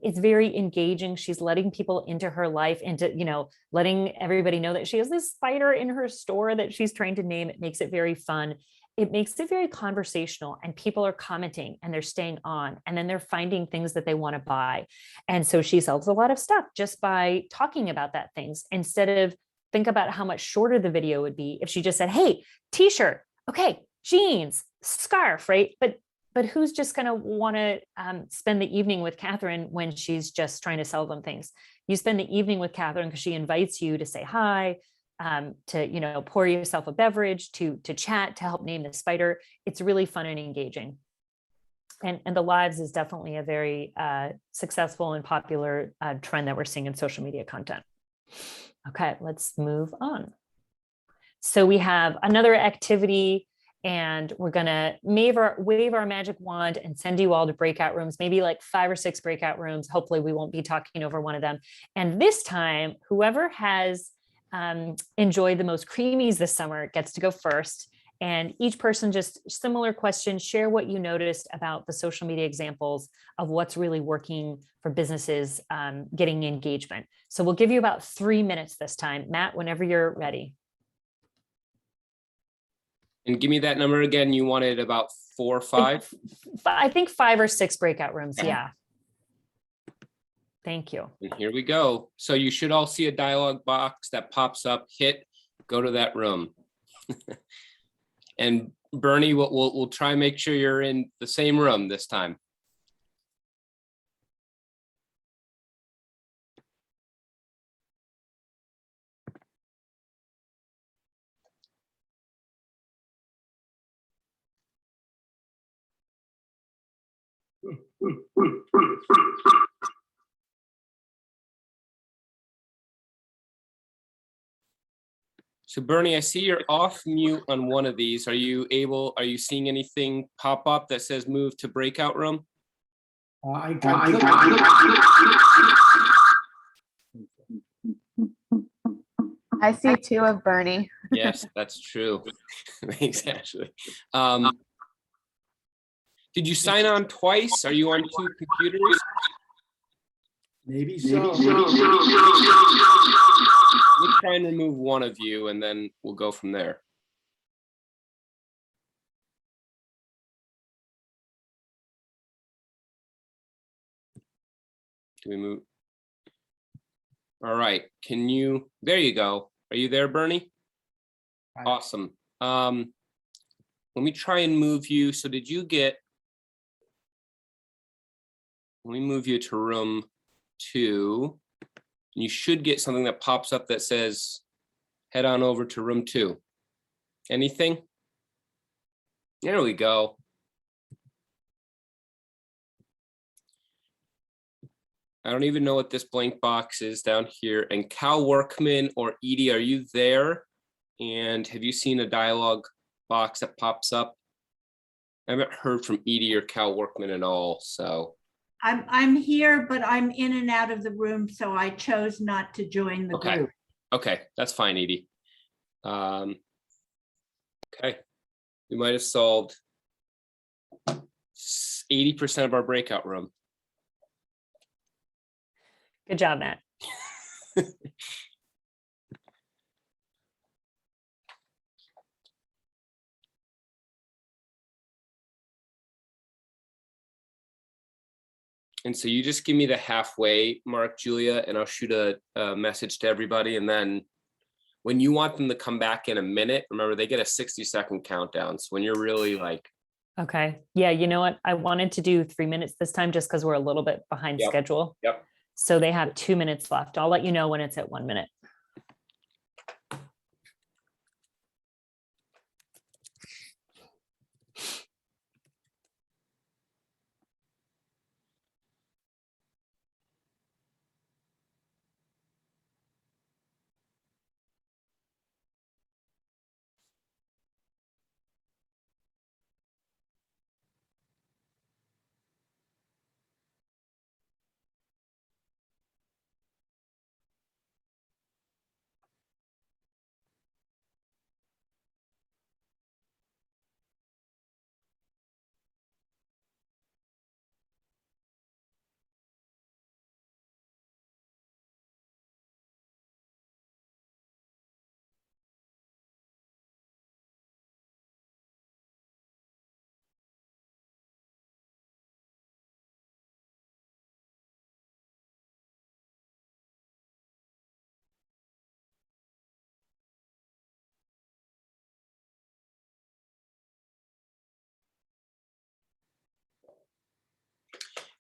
It's very engaging. She's letting people into her life, into, you know, letting everybody know that she has this spider in her store that she's trying to name. It makes it very fun. It makes it very conversational, and people are commenting and they're staying on, and then they're finding things that they want to buy. And so she sells a lot of stuff just by talking about that things, instead of think about how much shorter the video would be if she just said, hey, t-shirt, okay, jeans, scarf, right? But who's just going to want to spend the evening with Catherine when she's just trying to sell them things? You spend the evening with Catherine because she invites you to say hi, to, you know, pour yourself a beverage, to chat, to help name the spider. It's really fun and engaging. And the lives is definitely a very successful and popular trend that we're seeing in social media content. Okay, let's move on. So we have another activity, and we're gonna wave our magic wand and send you all to breakout rooms, maybe like 5 or 6 breakout rooms. Hopefully we won't be talking over one of them. And this time, whoever has enjoyed the most creamies this summer gets to go first. And each person, just similar questions, share what you noticed about the social media examples of what's really working for businesses getting engagement. So we'll give you about 3 minutes this time. Matt, whenever you're ready. And give me that number again. You wanted about 4 or 5? I think 5 or 6 breakout rooms. Yeah. Thank you. And here we go. So you should all see a dialog box that pops up. Hit, go to that room. And Bernie, we'll try and make sure you're in the same room this time. So Bernie, I see you're off mute on one of these. Are you seeing anything pop up that says move to breakout room? I see 2 of Bernie. Yes, that's true. Thanks, Ashley. Did you sign on twice? Are you on 2 computers? Maybe so. Let's try and remove one of you, and then we'll go from there. Do we move? All right. There you go. Are you there, Bernie? Right. Awesome. Let me try and move you. So let me move you to room 2. You should get something that pops up that says, head on over to room 2. Anything? There we go. I don't even know what this blank box is down here. And Cal Workman or Edie, are you there? And have you seen a dialog box that pops up? I haven't heard from Edie or Cal Workman at all, so. I'm here, but I'm in and out of the room, so I chose not to join the group. Okay, that's fine, Edie. Okay, we might have solved 80% of our breakout room. Good job, Matt. And so you just give me the halfway mark, Julia, and I'll shoot a message to everybody. And then when you want them to come back in a minute, remember they get a 60-second countdown. So when you're really like, okay. Yeah. You know what? I wanted to do 3 minutes this time just because we're a little bit behind schedule. Yep. So they have 2 minutes left. I'll let you know when it's at 1 minute.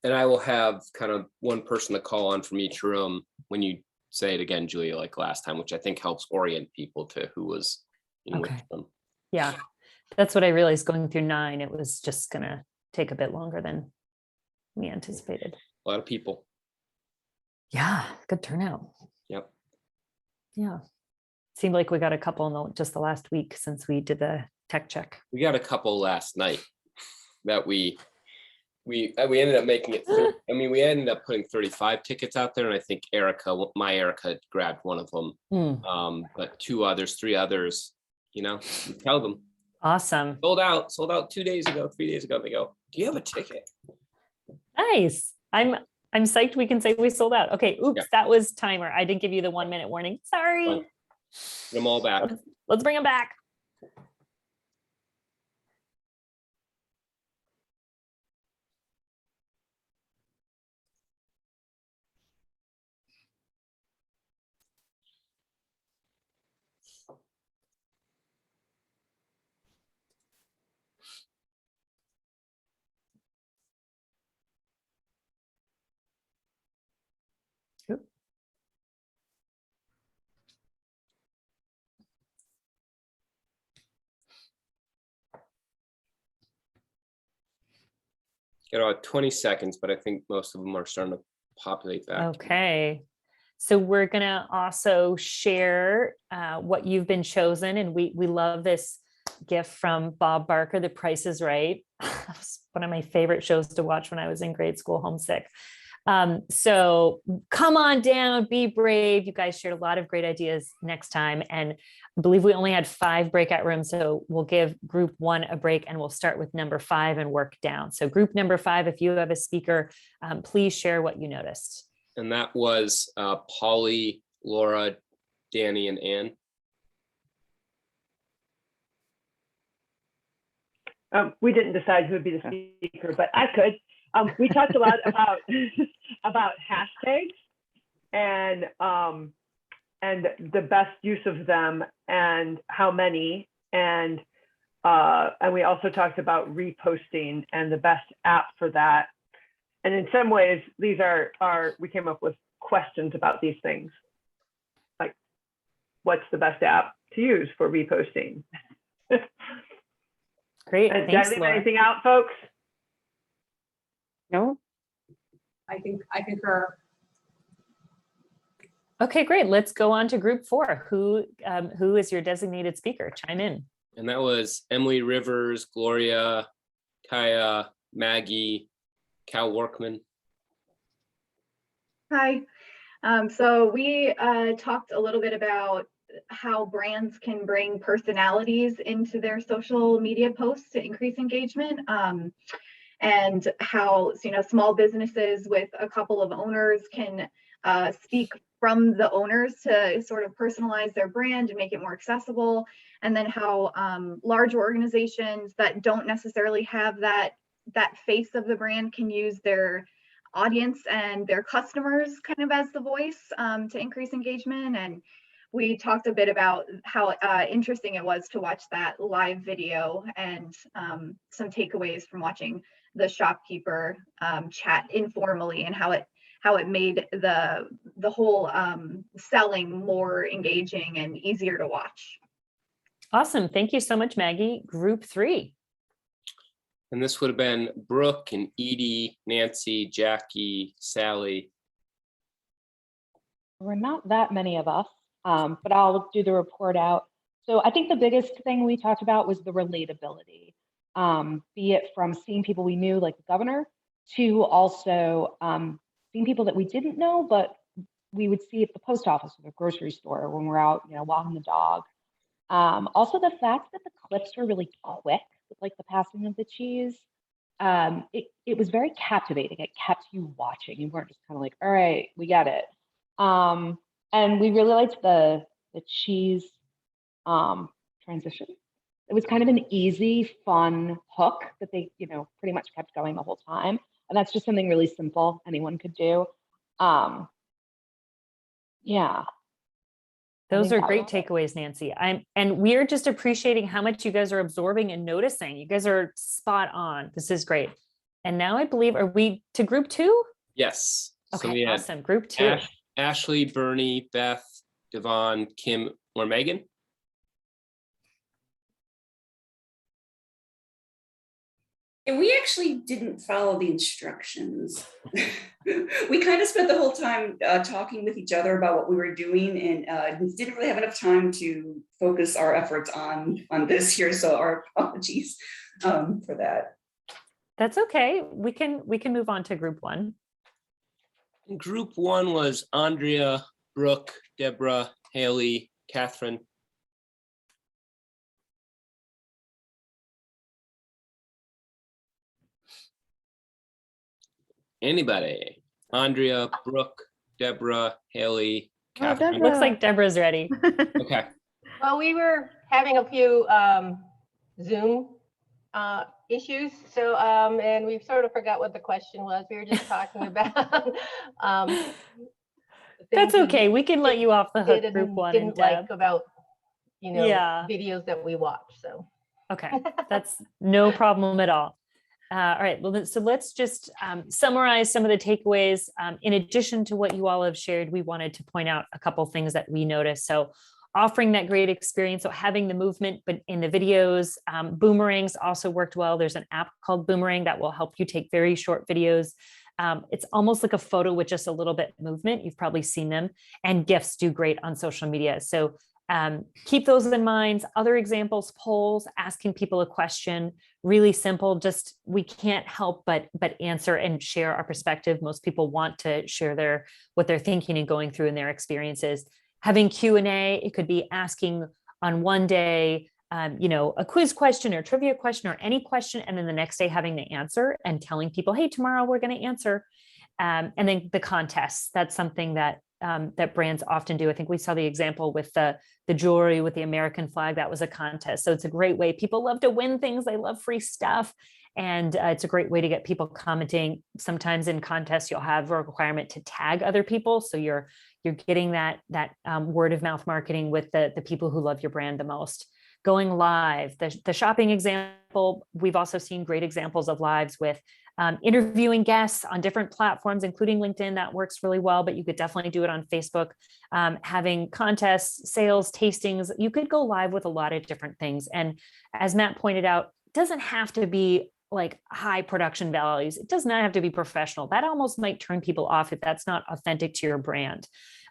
and I will have kind of one person to call on from each room when you say it again, Julia, like last time, which I think helps orient people to who was in which room. Yeah, that's what I realized going through 9. It was just going to take a bit longer than we anticipated. A lot of people. Yeah, good turnout. Yep. Yeah. Seemed like we got a couple in just the last week since we did the tech check. We got a couple last night that we ended up making it. I mean, we ended up putting 35 tickets out there, and I think my Erica grabbed one of them. But 3 others, you know, you tell them. Awesome. Sold out 2 days ago, 3 days ago. They go, do you have a ticket? Nice. I'm psyched we can say we sold out. Okay. Oops, Yeah. That was timer. I didn't give you the 1 minute warning. Sorry. Fine. Get them all back. Let's bring them back. Got about 20 seconds, but I think most of them are starting to populate back. Okay. So we're going to also share what you've been chosen. And we love this gift from Bob Barker, The Price is Right. That was one of my favorite shows to watch when I was in grade school, homesick. So come on down, be brave. You guys shared a lot of great ideas next time. And I believe we only had 5 breakout rooms. So we'll give group 1 a break and we'll start with number 5 and work down. So group number 5, if you have a speaker, please share what you noticed. And that was Polly, Laura, Danny, and Ann. We didn't decide who would be the speaker, but I could. We talked a lot about about hashtags and the best use of them and how many, and we also talked about reposting and the best app for that. And in some ways, these are we came up with questions about these things, like what's the best app to use for reposting? Great. Did I leave anything out, folks? No. I concur. Okay, great. Let's go on to group 4. Who is your designated speaker? Chime in. And that was Emily Rivers, Gloria, Kaya, Maggie, Cal Workman. Hi. So we talked a little bit about how brands can bring personalities into their social media posts to increase engagement, and how small businesses with a couple of owners can speak from the owners to sort of personalize their brand and make it more accessible, and then how large organizations that don't necessarily have that face of the brand can use their audience and their customers kind of as the voice to increase engagement. And we talked a bit about how interesting it was to watch that live video and some takeaways from watching the shopkeeper chat informally, and how it made the whole selling more engaging and easier to watch. Awesome. Thank you so much, Maggie. Group 3. And this would have been Brooke and Edie, Nancy, Jackie, Sally. We're not that many of us, but I'll do the report out. So I think the biggest thing we talked about was the relatability, be it from seeing people we knew, like the governor, to also seeing people that we didn't know, but we would see at the post office or the grocery store when we're out, walking the dog. Also the fact that the clips were really quick, with like the passing of the cheese, it was very captivating. It kept you watching. You weren't just kind of like, all right, we get it. And we really liked the cheese transition. It was kind of an easy, fun hook that they, pretty much kept going the whole time. And that's just something really simple anyone could do. Yeah. Those are great takeaways, Nancy. And we're just appreciating how much you guys are absorbing and noticing. You guys are spot on. This is great. And now I believe, are we to group 2? Yes. Okay, so we had awesome. Group 2. Ashley, Bernie, Beth, Devon, Kim, or Megan. And we actually didn't follow the instructions. We kind of spent the whole time talking with each other about what we were doing, and didn't really have enough time to focus our efforts on this here. So our apologies for that. That's okay. We can move on to group 1. Group 1 was Andrea, Brooke, Deborah, Haley, Catherine. Anybody? Andrea, Brooke, Deborah, Haley, Catherine. Looks like Deborah's ready. Okay. Well, we were having a few Zoom issues, so and we sort of forgot what the question was. We were just talking about. That's okay. We can let you off the hook. Group 1 didn't like about videos that we watch. So okay, that's no problem at all. All right, well, so let's just summarize some of the takeaways. In addition to what you all have shared, we wanted to point out a couple things that we noticed. So offering that great experience, so having the movement, but in the videos, boomerangs also worked well. There's an app called Boomerang that will help you take very short videos. It's almost like a photo with just a little bit of movement. You've probably seen them, and GIFs do great on social media. So keep those in mind. Other examples, polls, asking people a question, really simple. Just, we can't help but answer and share our perspective. Most people want to share what they're thinking and going through in their experiences. Having Q&A, it could be asking on one day, a quiz question or trivia question or any question, and then the next day having the answer and telling people, hey, tomorrow we're going to answer. And then the contests, that's something that brands often do. I think we saw the example with the jewelry with the American flag. That was a contest. So it's a great way. People love to win things. They love free stuff. And it's a great way to get people commenting. Sometimes in contests, you'll have a requirement to tag other people. So you're getting that word of mouth marketing with the people who love your brand the most. Going live, the shopping example, we've also seen great examples of lives with interviewing guests on different platforms, including LinkedIn. That works really well, but you could definitely do it on Facebook. Having contests, sales, tastings, you could go live with a lot of different things. And as Matt pointed out, it doesn't have to be like high production values. It does not have to be professional. That almost might turn people off if that's not authentic to your brand.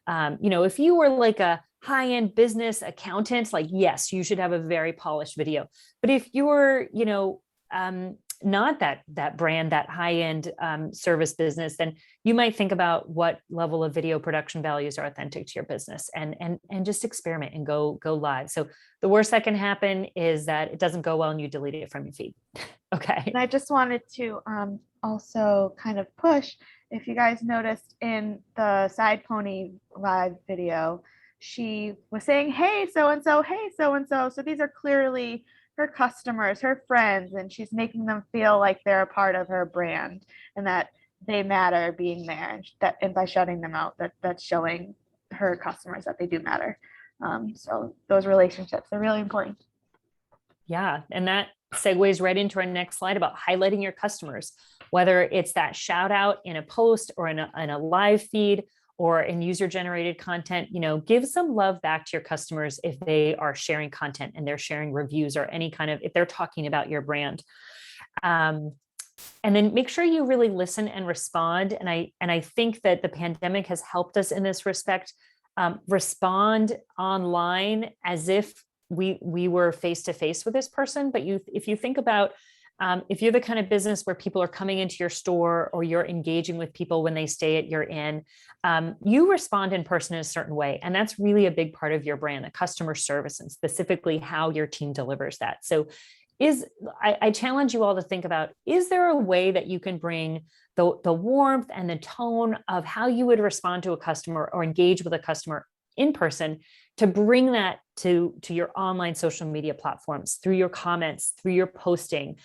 If you were like a high-end business accountant, like, yes, you should have a very polished video. But if you're, not that brand, that high-end service business, then you might think about what level of video production values are authentic to your business, and just experiment and go live. So the worst that can happen is that it doesn't go well and you delete it from your feed. Okay. And I just wanted to also kind of push, if you guys noticed in the Side Pony live video, she was saying, hey, so-and-so, hey, so-and-so. So these are clearly her customers, her friends, and she's making them feel like they're a part of her brand, and that they matter being there, and and by shutting them out, that's showing her customers that they do matter. So those relationships are really important. Yeah, and that segues right into our next slide about highlighting your customers, whether it's that shout out in a post or in a live feed or in user-generated content. Give some love back to your customers if they are sharing content and they're sharing reviews or any kind of, if they're talking about your brand. And then make sure you really listen and respond. And I think that the pandemic has helped us in this respect. Respond online as if we were face to face with this person. But if you think about, if you're the kind of business where people are coming into your store or you're engaging with people when they stay at your inn, you respond in person in a certain way. And that's really a big part of your brand, the customer service, and specifically how your team delivers that. So I challenge you all to think about, is there a way that you can bring the warmth and the tone of how you would respond to a customer or engage with a customer in person, to bring that to your online social media platforms, through your comments, through your posting,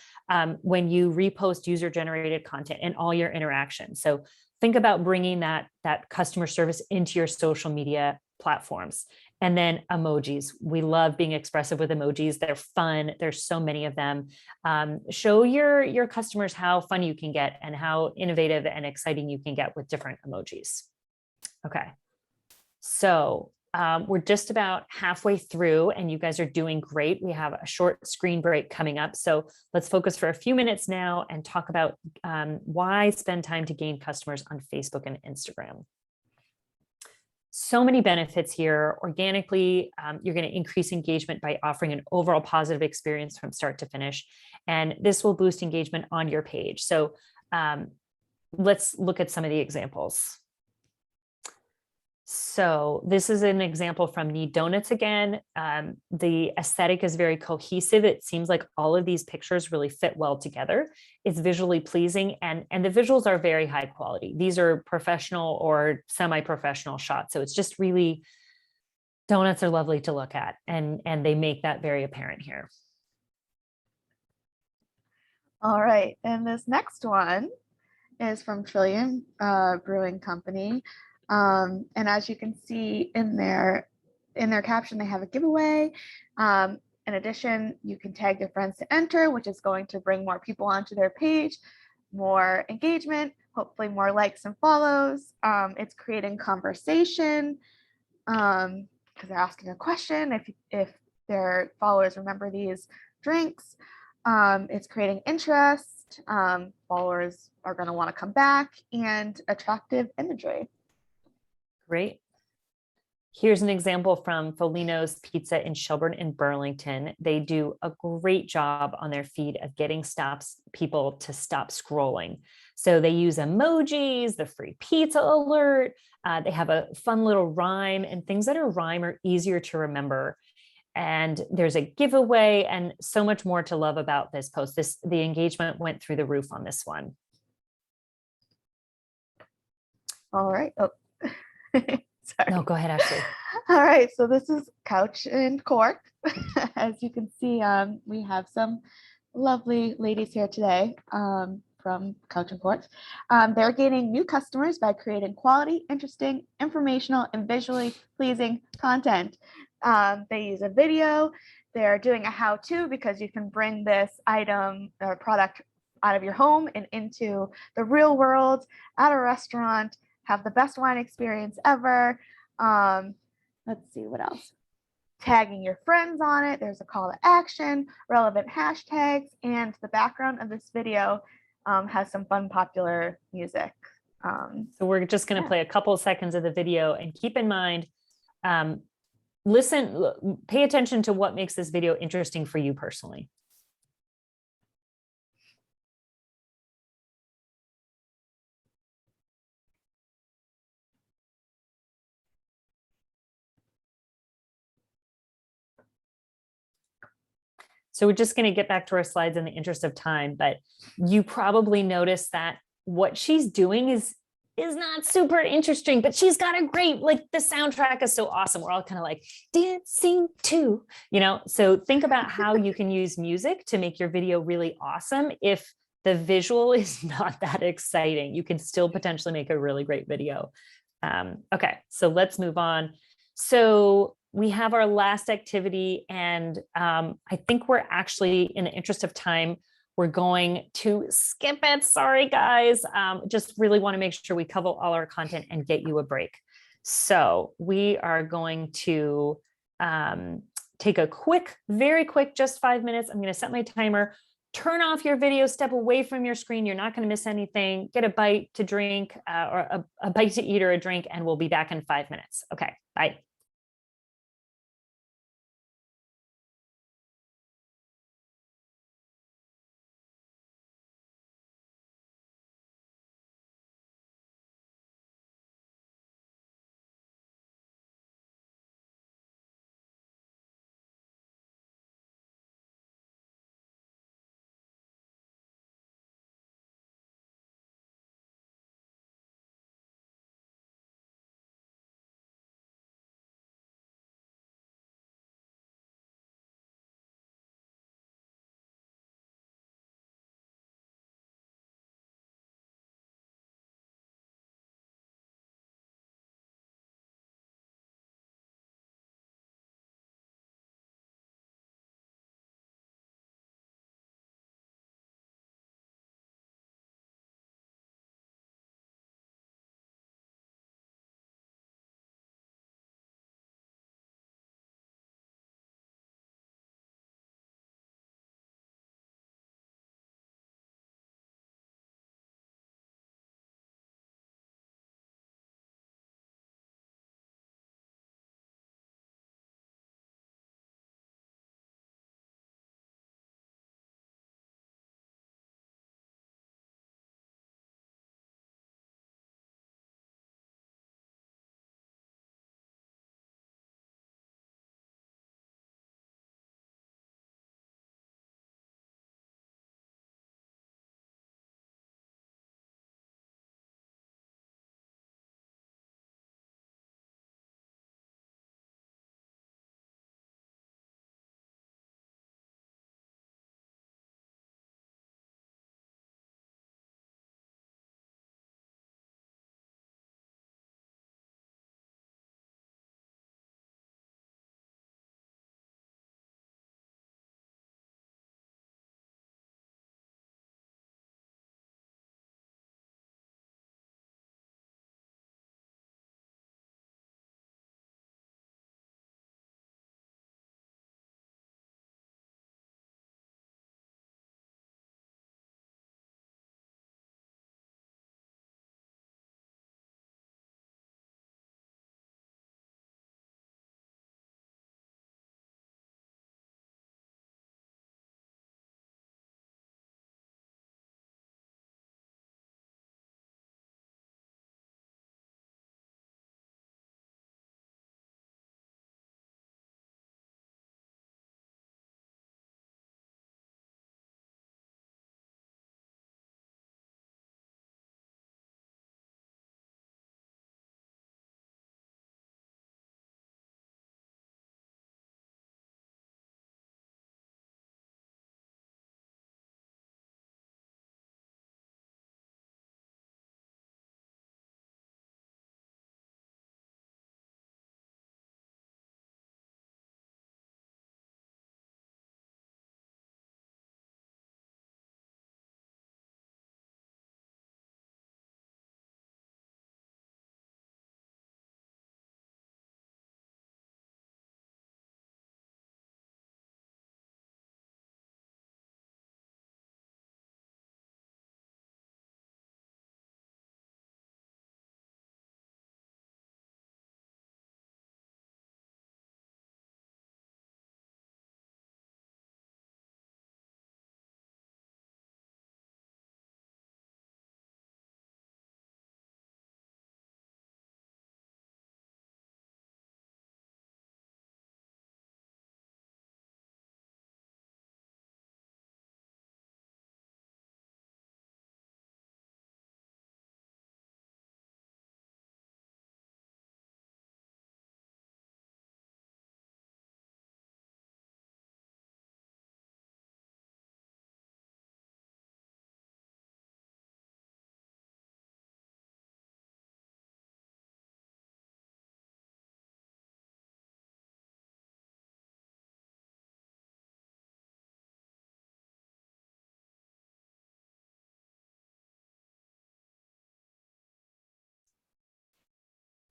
when you repost user-generated content and all your interactions. So think about bringing that customer service into your social media platforms. And then emojis. We love being expressive with emojis. They're fun. There's so many of them. Show your customers how fun you can get and how innovative and exciting you can get with different emojis. Okay. So we're just about halfway through and you guys are doing great. We have a short screen break coming up. So let's focus for a few minutes now and talk about why spend time to gain customers on Facebook and Instagram. So many benefits here. Organically, you're going to increase engagement by offering an overall positive experience from start to finish. And this will boost engagement on your page. So let's look at some of the examples. So this is an example from Need Donuts again. The aesthetic is very cohesive. It seems like all of these pictures really fit well together. It's visually pleasing and the visuals are very high quality. These are professional or semi-professional shots. So it's just really, donuts are lovely to look at and they make that very apparent here. All right, and this next one is from Trillium Brewing Company. And as you can see in their caption, they have a giveaway. In addition, you can tag your friends to enter, which is going to bring more people onto their page, more engagement, hopefully more likes and follows. It's creating conversation because they're asking a question if their followers remember these drinks. It's creating interest. Followers are going to want to come back, and attractive imagery. Great. Here's an example from Folino's Pizza in Shelburne and Burlington. They do a great job on their feed of getting people to stop scrolling. So they use emojis, the free pizza alert. They have a fun little rhyme, and things that are rhyme are easier to remember. And there's a giveaway and so much more to love about this post. The engagement went through the roof on this one. All right. Oh. Sorry. No, go ahead, Ashley. All right, so this is Couch and Cork. As you can see, we have some lovely ladies here today from Couch and Cork. They're gaining new customers by creating quality, interesting, informational, and visually pleasing content. They use a video. They're doing a how-to because you can bring this item or product out of your home and into the real world at a restaurant. Have the best wine experience ever. Let's see what else. Tagging your friends on it. There's a call to action, relevant hashtags, and the background of this video has some fun, popular music. So we're just going to play a couple of seconds of the video, and keep in mind, pay attention to what makes this video interesting for you personally. So we're just going to get back to our slides in the interest of time, but you probably noticed that what she's doing is not super interesting, but she's got a great, the soundtrack is so awesome. We're all kind of like dancing too, so think about how you can use music to make your video really awesome if the visual is not that exciting. You can still potentially make a really great video. Okay, so let's move on. So we have our last activity, and I think we're actually, in the interest of time, we're going to skip it. Sorry, guys. Just really want to make sure we cover all our content and get you a break. So we are going to take a quick, very quick, just 5 minutes. I'm going to set my timer. Turn off your video, step away from your screen. You're not going to miss anything. Get a bite to drink or a bite to eat or a drink, and we'll be back in 5 minutes. Okay, bye.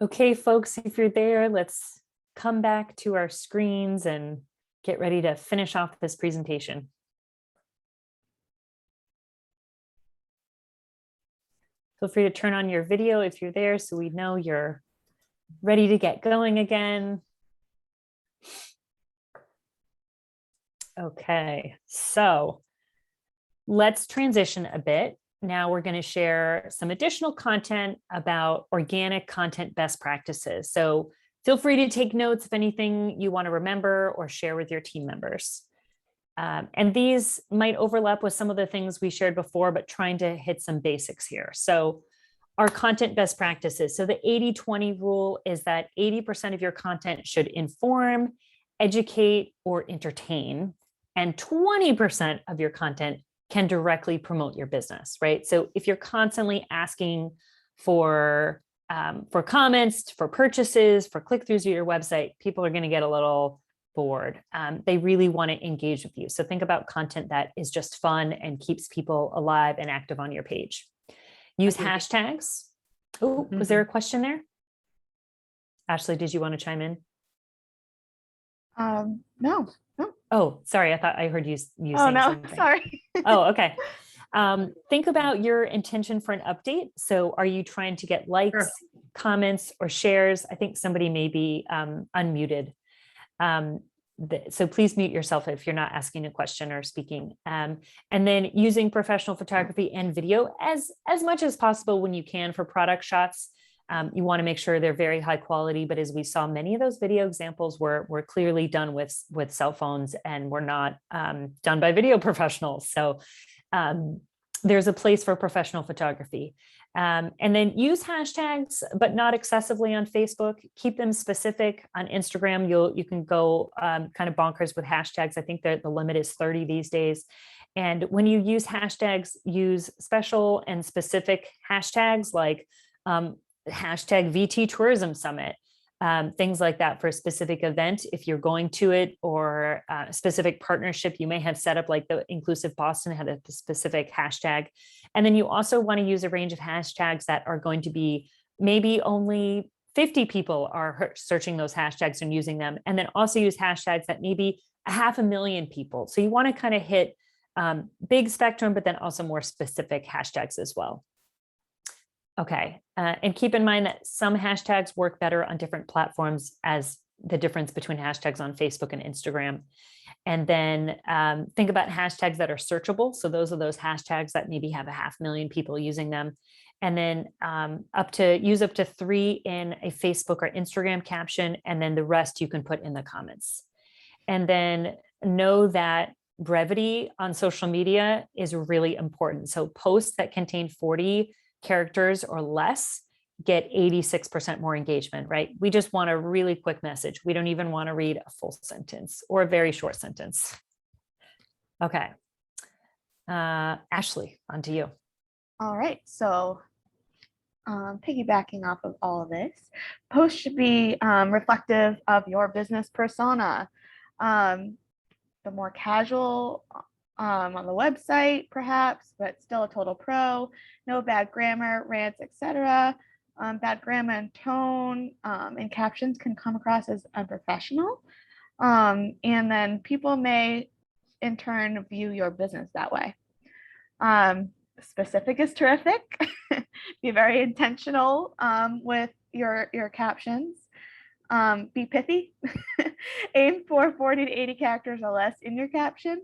Okay, folks, if you're there, let's come back to our screens and get ready to finish off this presentation. Feel free to turn on your video if you're there so we know you're ready to get going again. Okay, so let's transition a bit. Now we're going to share some additional content about organic content best practices. So feel free to take notes if anything you want to remember or share with your team members. And these might overlap with some of the things we shared before, but trying to hit some basics here. So our content best practices. So the 80-20 rule is that 80% of your content should inform, educate, or entertain, and 20% of your content can directly promote your business, right? So if you're constantly asking for comments, for purchases, for click-throughs to your website, people are going to get a little bored. They really want to engage with you. So think about content that is just fun and keeps people alive and active on your page. Use hashtags. Oh, was there a question there? Ashley, did you want to chime in? No. Oh, sorry. I thought I heard you saying no, something. sorry. Oh, okay. Think about your intention for an update. So are you trying to get likes, comments, or shares? I think somebody may be unmuted. So please mute yourself if you're not asking a question or speaking. And then using professional photography and video as much as possible when you can for product shots. You want to make sure they're very high quality, but as we saw, many of those video examples were clearly done with cell phones and were not done by video professionals. So there's a place for professional photography. And then use hashtags, but not excessively on Facebook. Keep them specific. On Instagram, you can go kind of bonkers with hashtags. I think that the limit is 30 these days. And when you use hashtags, use special and specific hashtags like hashtag VT Tourism Summit, things like that for a specific event. If you're going to it, or a specific partnership you may have set up, like the Inclusive Boston had a specific hashtag. And then you also want to use a range of hashtags that are going to be maybe only 50 people are searching those hashtags and using them. And then also use hashtags that maybe 500,000 people. So you want to kind of hit big spectrum, but then also more specific hashtags as well. Okay, and keep in mind that some hashtags work better on different platforms, as the difference between hashtags on Facebook and Instagram. And then think about hashtags that are searchable. So those are those hashtags that maybe have 500,000 people using them. And then use up to 3 in a Facebook or Instagram caption, and then the rest you can put in the comments. And then know that brevity on social media is really important. So posts that contain 40 characters or less get 86% more engagement, right? We just want a really quick message. We don't even want to read a full sentence or a very short sentence. Okay. Ashley, on to you. All right. So piggybacking off of all of this, posts should be reflective of your business persona. The more casual on the website, perhaps, but still a total pro, no bad grammar, rants, etc. Bad grammar and tone and captions can come across as unprofessional. And then people may, in turn, view your business that way. Specific is terrific. Be very intentional with your captions. Be pithy. Aim for 40 to 80 characters or less in your caption.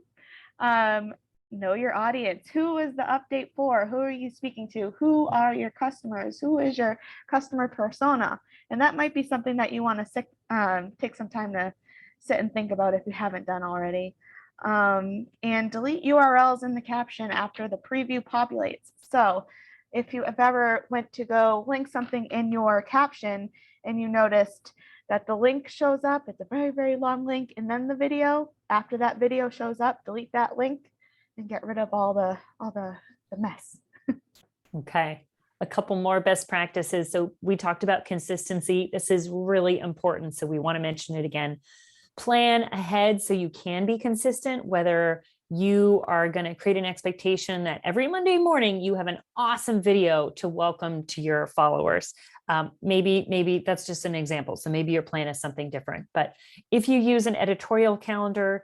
Know your audience. Who is the update for? Who are you speaking to? Who are your customers? Who is your customer persona? And that might be something that you want to take some time to sit and think about if you haven't done already. And delete URLs in the caption after the preview populates. So if you have ever went to go link something in your caption and you noticed that the link shows up, it's a very, very long link, and then the video, after that video shows up, delete that link and get rid of all the mess. Okay, a couple more best practices. So we talked about consistency. This is really important, so we want to mention it again. Plan ahead so you can be consistent, whether you are going to create an expectation that every Monday morning you have an awesome video to welcome to your followers. Maybe that's just an example. So maybe your plan is something different. But if you use an editorial calendar,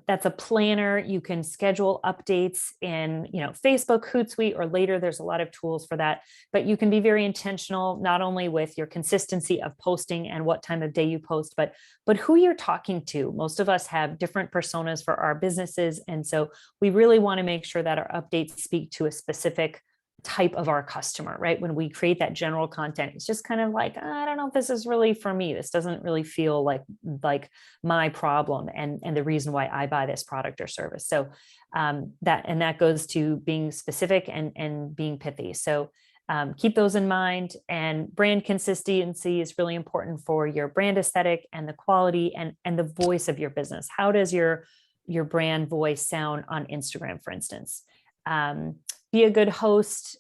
that's a planner. You can schedule updates in, Facebook, Hootsuite, or later. There's a lot of tools for that. But you can be very intentional, not only with your consistency of posting and what time of day you post, but who you're talking to. Most of us have different personas for our businesses, and so we really want to make sure that our updates speak to a specific type of our customer, right? When we create that general content, it's just kind of like, I don't know if this is really for me. This doesn't really feel like my problem and the reason why I buy this product or service. So that goes to being specific and being pithy. So keep those in mind. And brand consistency is really important for your brand aesthetic and the quality and the voice of your business. How does your brand voice sound on Instagram, for instance? Be a good host.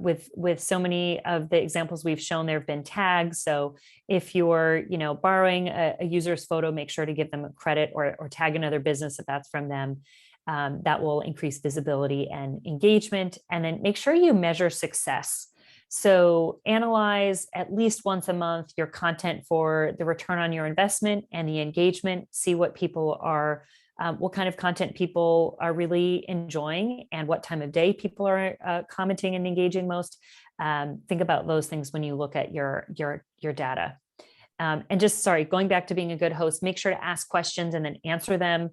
With so many of the examples we've shown, there have been tags. So if you're, borrowing a user's photo, make sure to give them a credit or tag another business if that's from them. That will increase visibility and engagement. And then make sure you measure success. So analyze at least once a month your content for the return on your investment and the engagement. See what people are what kind of content people are really enjoying and what time of day people are commenting and engaging most. Think about those things when you look at your data. And going back to being a good host, make sure to ask questions and then answer them.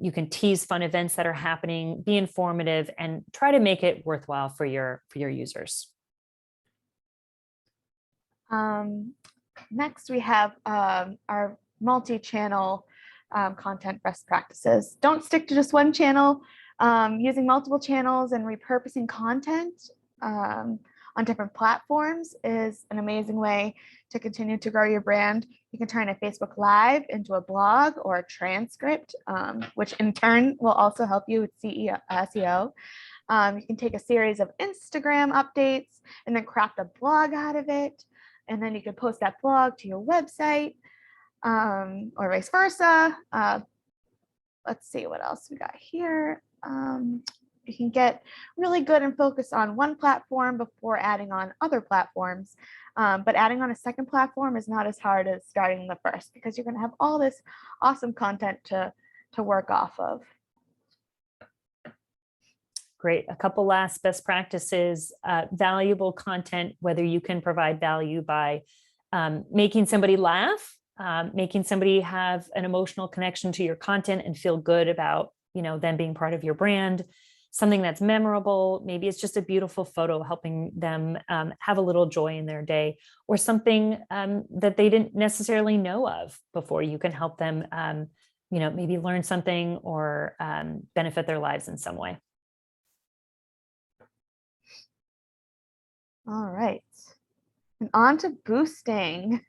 You can tease fun events that are happening, be informative, and try to make it worthwhile for your users. Next, we have our multi-channel content best practices. Don't stick to just one channel. Using multiple channels and repurposing content on different platforms is an amazing way to continue to grow your brand. You can turn a Facebook Live into a blog or a transcript, which in turn will also help you with SEO. You can take a series of Instagram updates and then craft a blog out of it. And then you can post that blog to your website. Or vice versa. Let's see what else we got here. You can get really good and focus on one platform before adding on other platforms. But adding on a second platform is not as hard as starting the first, because you're going to have all this awesome content to work off of. Great. A couple last best practices. Valuable content, whether you can provide value by making somebody laugh, making somebody have an emotional connection to your content and feel good about, them being part of your brand, something that's memorable. Maybe it's just a beautiful photo helping them have a little joy in their day, or something that they didn't necessarily know of before. You can help them, maybe learn something or benefit their lives in some way. All right. And on to boosting.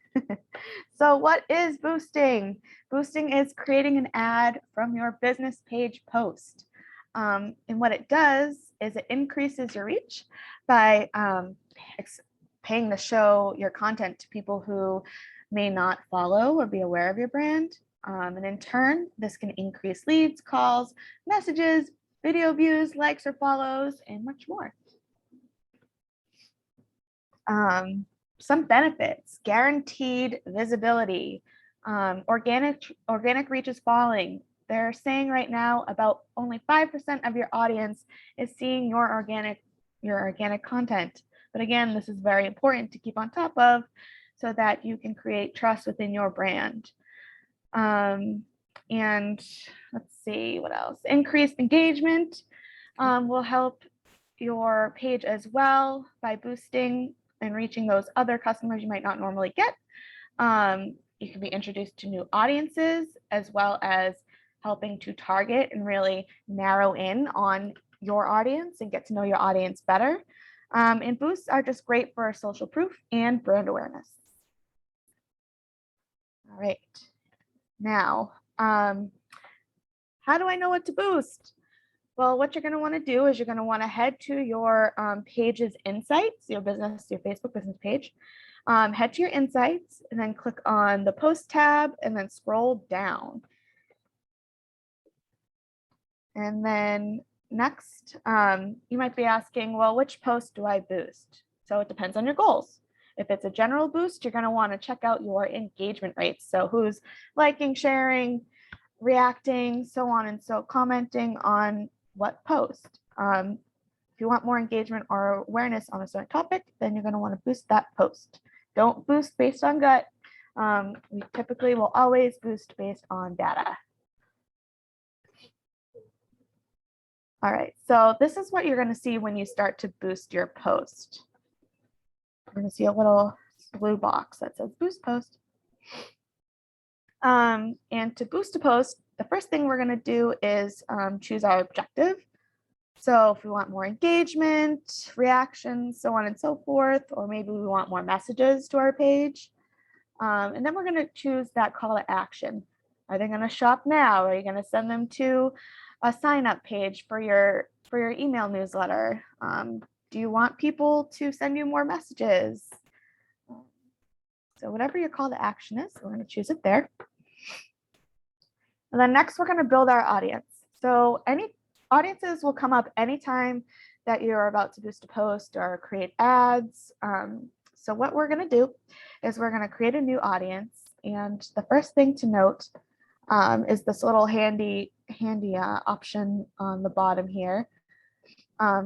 So what is boosting? Boosting is creating an ad from your business page post. And what it does is it increases your reach by paying to show your content to people who may not follow or be aware of your brand. And in turn, this can increase leads, calls, messages, video views, likes or follows, and much more. Some benefits: guaranteed visibility, organic reach is falling. They're saying right now about only 5% of your audience is seeing your organic content. But again, this is very important to keep on top of so that you can create trust within your brand. And let's see what else. Increased engagement will help your page as well by boosting and reaching those other customers you might not normally get. You can be introduced to new audiences, as well as helping to target and really narrow in on your audience and get to know your audience better. And boosts are just great for social proof and brand awareness. All right. Now, how do I know what to boost? Well, what you're going to want to do is you're going to want to head to your page's insights, your Facebook business page. Head to your insights and then click on the post tab and then scroll down. And then next, you might be asking, well, which post do I boost? So it depends on your goals. If it's a general boost, you're going to want to check out your engagement rates. So who's liking, sharing, reacting, so on and so commenting on what post. If you want more engagement or awareness on a certain topic, then you're going to want to boost that post. Don't boost based on gut. We typically will always boost based on data. All right, so this is what you're going to see when you start to boost your post. You're going to see a little blue box that says boost post. And to boost a post, the first thing we're going to do is choose our objective. So if we want more engagement, reactions, so on and so forth, or maybe we want more messages to our page. And then we're going to choose that call to action. Are they going to shop now? Are you going to send them to a sign up page for your email newsletter? Do you want people to send you more messages? So whatever your call to action is, we're going to choose it there. And then next, we're going to build our audience. So any audiences will come up anytime that you're about to boost a post or create ads. So what we're going to do is we're going to create a new audience. And the first thing to note is this little handy option on the bottom here,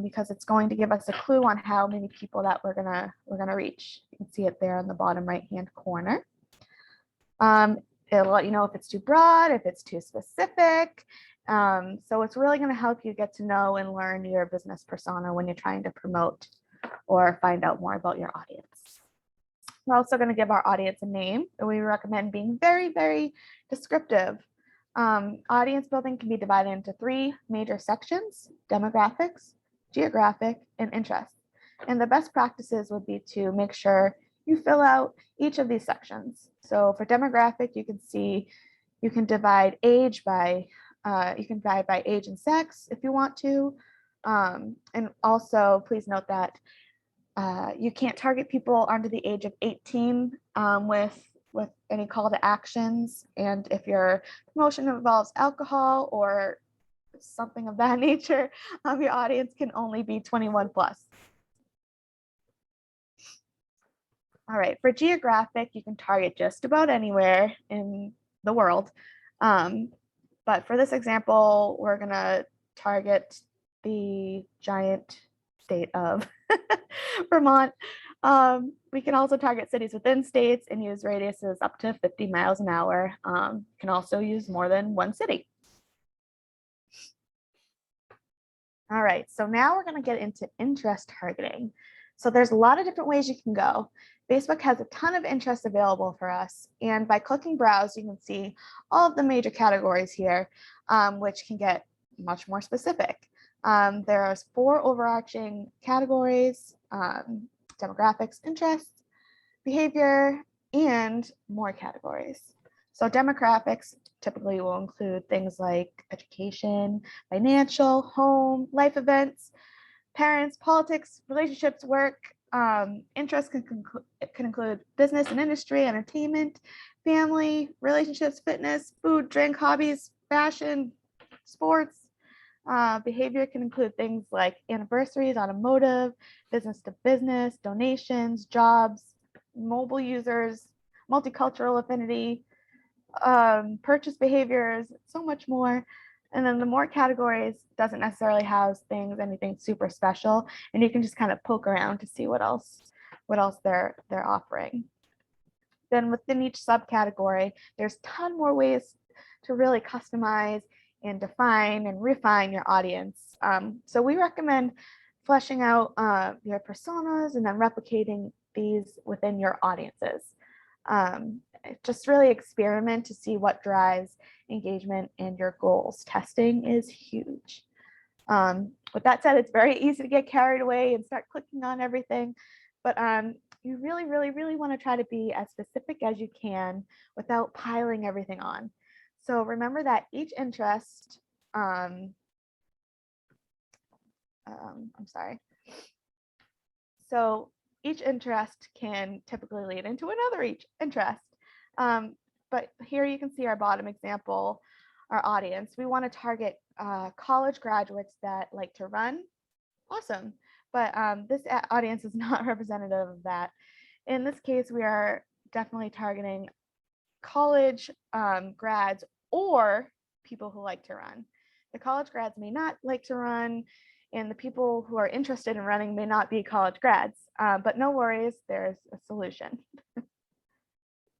because it's going to give us a clue on how many people that we're gonna reach. You can see it there on the bottom right-hand corner. It'll let you know if it's too broad, if it's too specific. So it's really going to help you get to know and learn your business persona when you're trying to promote or find out more about your audience. We're also going to give our audience a name, and we recommend being very, very descriptive. Audience building can be divided into 3 major sections: demographics, geographic, and interests. And the best practices would be to make sure you fill out each of these sections. So for demographic, you can see you can divide age by age and sex if you want to. And also please note that you can't target people under the age of 18 with any call to actions. And if your promotion involves alcohol or something of that nature, your audience can only be 21 plus. All right, for geographic, you can target just about anywhere in the world. But for this example, we're gonna target the giant state of Vermont. We can also target cities within states and use radiuses up to 50 miles an hour. You can also use more than one city. All right, so now we're gonna get into interest targeting. So there's a lot of different ways you can go. Facebook has a ton of interests available for us. And by clicking browse, you can see all of the major categories here, which can get much more specific. There's 4 overarching categories: demographics, interests, behavior, and more categories. So demographics typically will include things like education, financial, home, life events, parents, politics, relationships, work. Interests can include business and industry, entertainment, family, relationships, fitness, food, drink, hobbies, fashion, sports. Behavior can include things like anniversaries, automotive, business to business, donations, jobs, mobile users, multicultural affinity, purchase behaviors, so much more. And then the more categories doesn't necessarily house anything super special, and you can just kind of poke around to see what else they're offering. Then within each subcategory, there's a ton more ways to really customize and define and refine your audience. So we recommend fleshing out your personas and then replicating these within your audiences. Just really experiment to see what drives engagement and your goals. Testing is huge. With that said, it's very easy to get carried away and start clicking on everything, but you really, really, really want to try to be as specific as you can without piling everything on. So remember that each interest, So each interest can typically lead into another interest. But here you can see our bottom example, our audience. We want to target college graduates that like to run, awesome. But this audience is not representative of that. In this case, we are definitely targeting college grads or people who like to run. The college grads may not like to run, and the people who are interested in running may not be college grads, but no worries, there's a solution.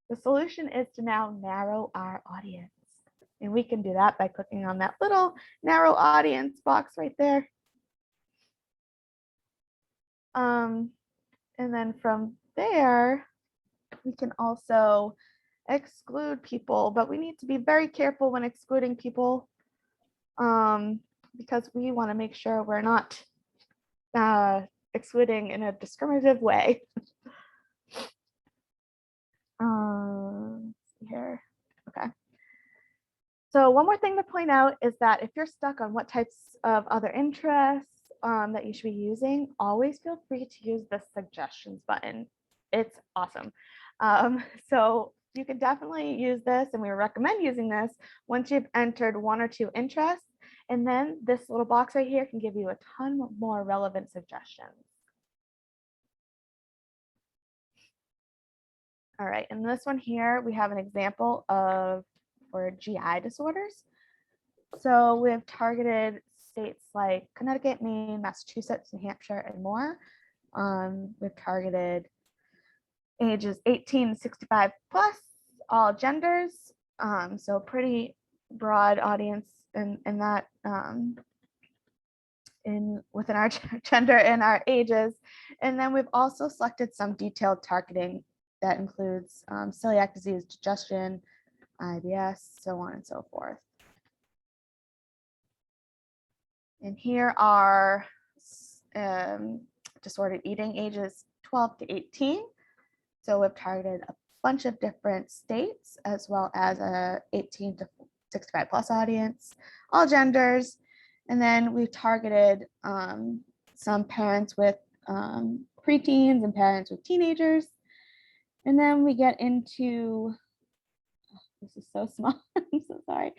The solution is to now narrow our audience. And we can do that by clicking on that little narrow audience box right there. And then from there, we can also exclude people, but we need to be very careful when excluding people because we want to make sure we're not excluding in a discriminative way. Here, okay. So one more thing to point out is that if you're stuck on what types of other interests that you should be using, always feel free to use the suggestions button. It's awesome. So you can definitely use this, and we recommend using this once you've entered 1 or 2 interests, and then this little box right here can give you a ton more relevant suggestions. All right, and this one here, we have an example of for GI disorders. So we have targeted states like Connecticut, Maine, Massachusetts, New Hampshire, and more. We've targeted ages 18 to 65 plus, all genders. So pretty broad audience in that within our gender and our ages. And then we've also selected some detailed targeting that includes celiac disease, digestion, IBS, so on and so forth. And here are disordered eating ages 12 to 18. So we've targeted a bunch of different states as well as a 18 to 65 plus audience, all genders. And then we targeted some parents with preteens and parents with teenagers. And then we get into, this is so small, I'm so sorry.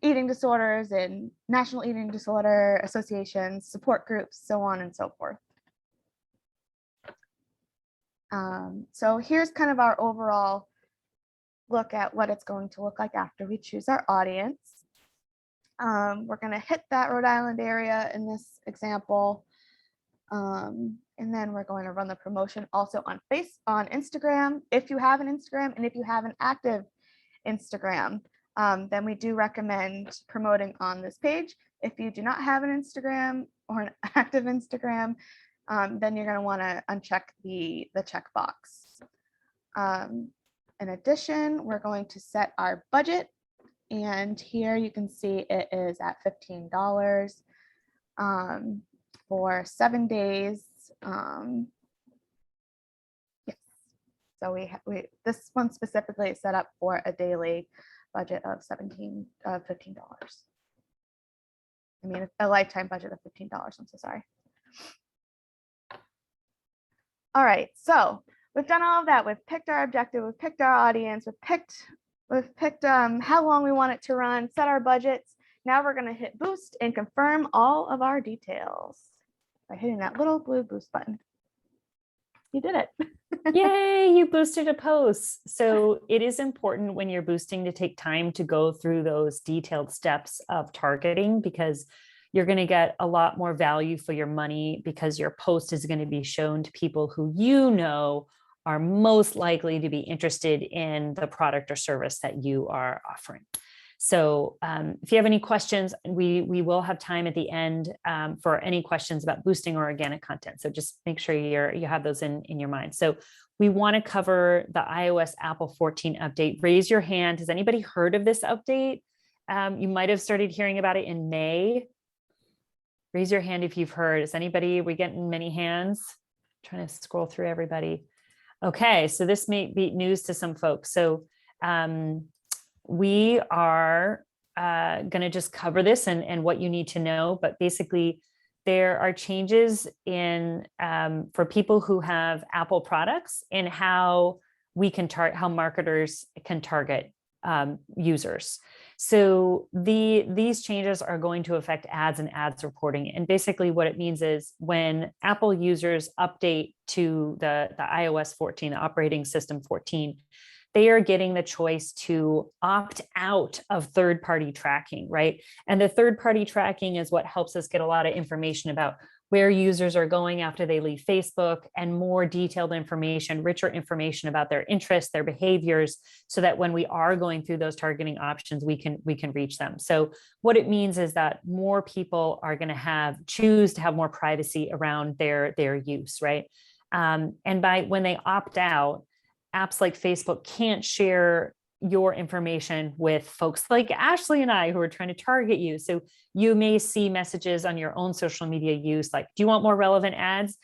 Eating disorders and national eating disorder associations, support groups, so on and so forth. So here's kind of our overall look at what it's going to look like after we choose our audience. We're going to hit that Rhode Island area in this example. And then we're going to run the promotion also on Instagram. If you have an Instagram and if you have an active Instagram, then we do recommend promoting on this page. If you do not have an Instagram or an active Instagram, then you're going to want to uncheck the checkbox. In addition, we're going to set our budget. And here you can see it is at $15 for 7 days. Yes. So this one specifically is set up for a daily budget of $15. I mean, a lifetime budget of $15. I'm so sorry. All right, so we've done all of that. We've picked our objective, we've picked our audience, we've picked how long we want it to run, set our budgets. Now we're going to hit boost and confirm all of our details by hitting that little blue boost button. You did it. Yay, you boosted a post. So it is important when you're boosting to take time to go through those detailed steps of targeting, because you're going to get a lot more value for your money, because your post is going to be shown to people who you know are most likely to be interested in the product or service that you are offering. So if you have any questions, we will have time at the end for any questions about boosting or organic content. So just make sure you have those in your mind. So we want to cover the iOS Apple 14 update. Raise your hand. Has anybody heard of this update? You might have started hearing about it in May. Raise your hand if you've heard. Is anybody, we getting many hands? I'm trying to scroll through everybody. Okay, so this may be news to some folks. So we are going to just cover this and what you need to know, but basically there are changes in for people who have Apple products and how we can how marketers can target users. So these changes are going to affect ads and ads reporting. And basically what it means is when Apple users update to the iOS 14, the operating system 14, they are getting the choice to opt out of third-party tracking, right? And the third-party tracking is what helps us get a lot of information about where users are going after they leave Facebook, and more detailed information, richer information about their interests, their behaviors, so that when we are going through those targeting options, we can reach them. So what it means is that more people are going to choose to have more privacy around their use, right? And when they opt out, apps like Facebook can't share your information with folks like Ashley and I who are trying to target you. So you may see messages on your own social media use like, do you want more relevant ads?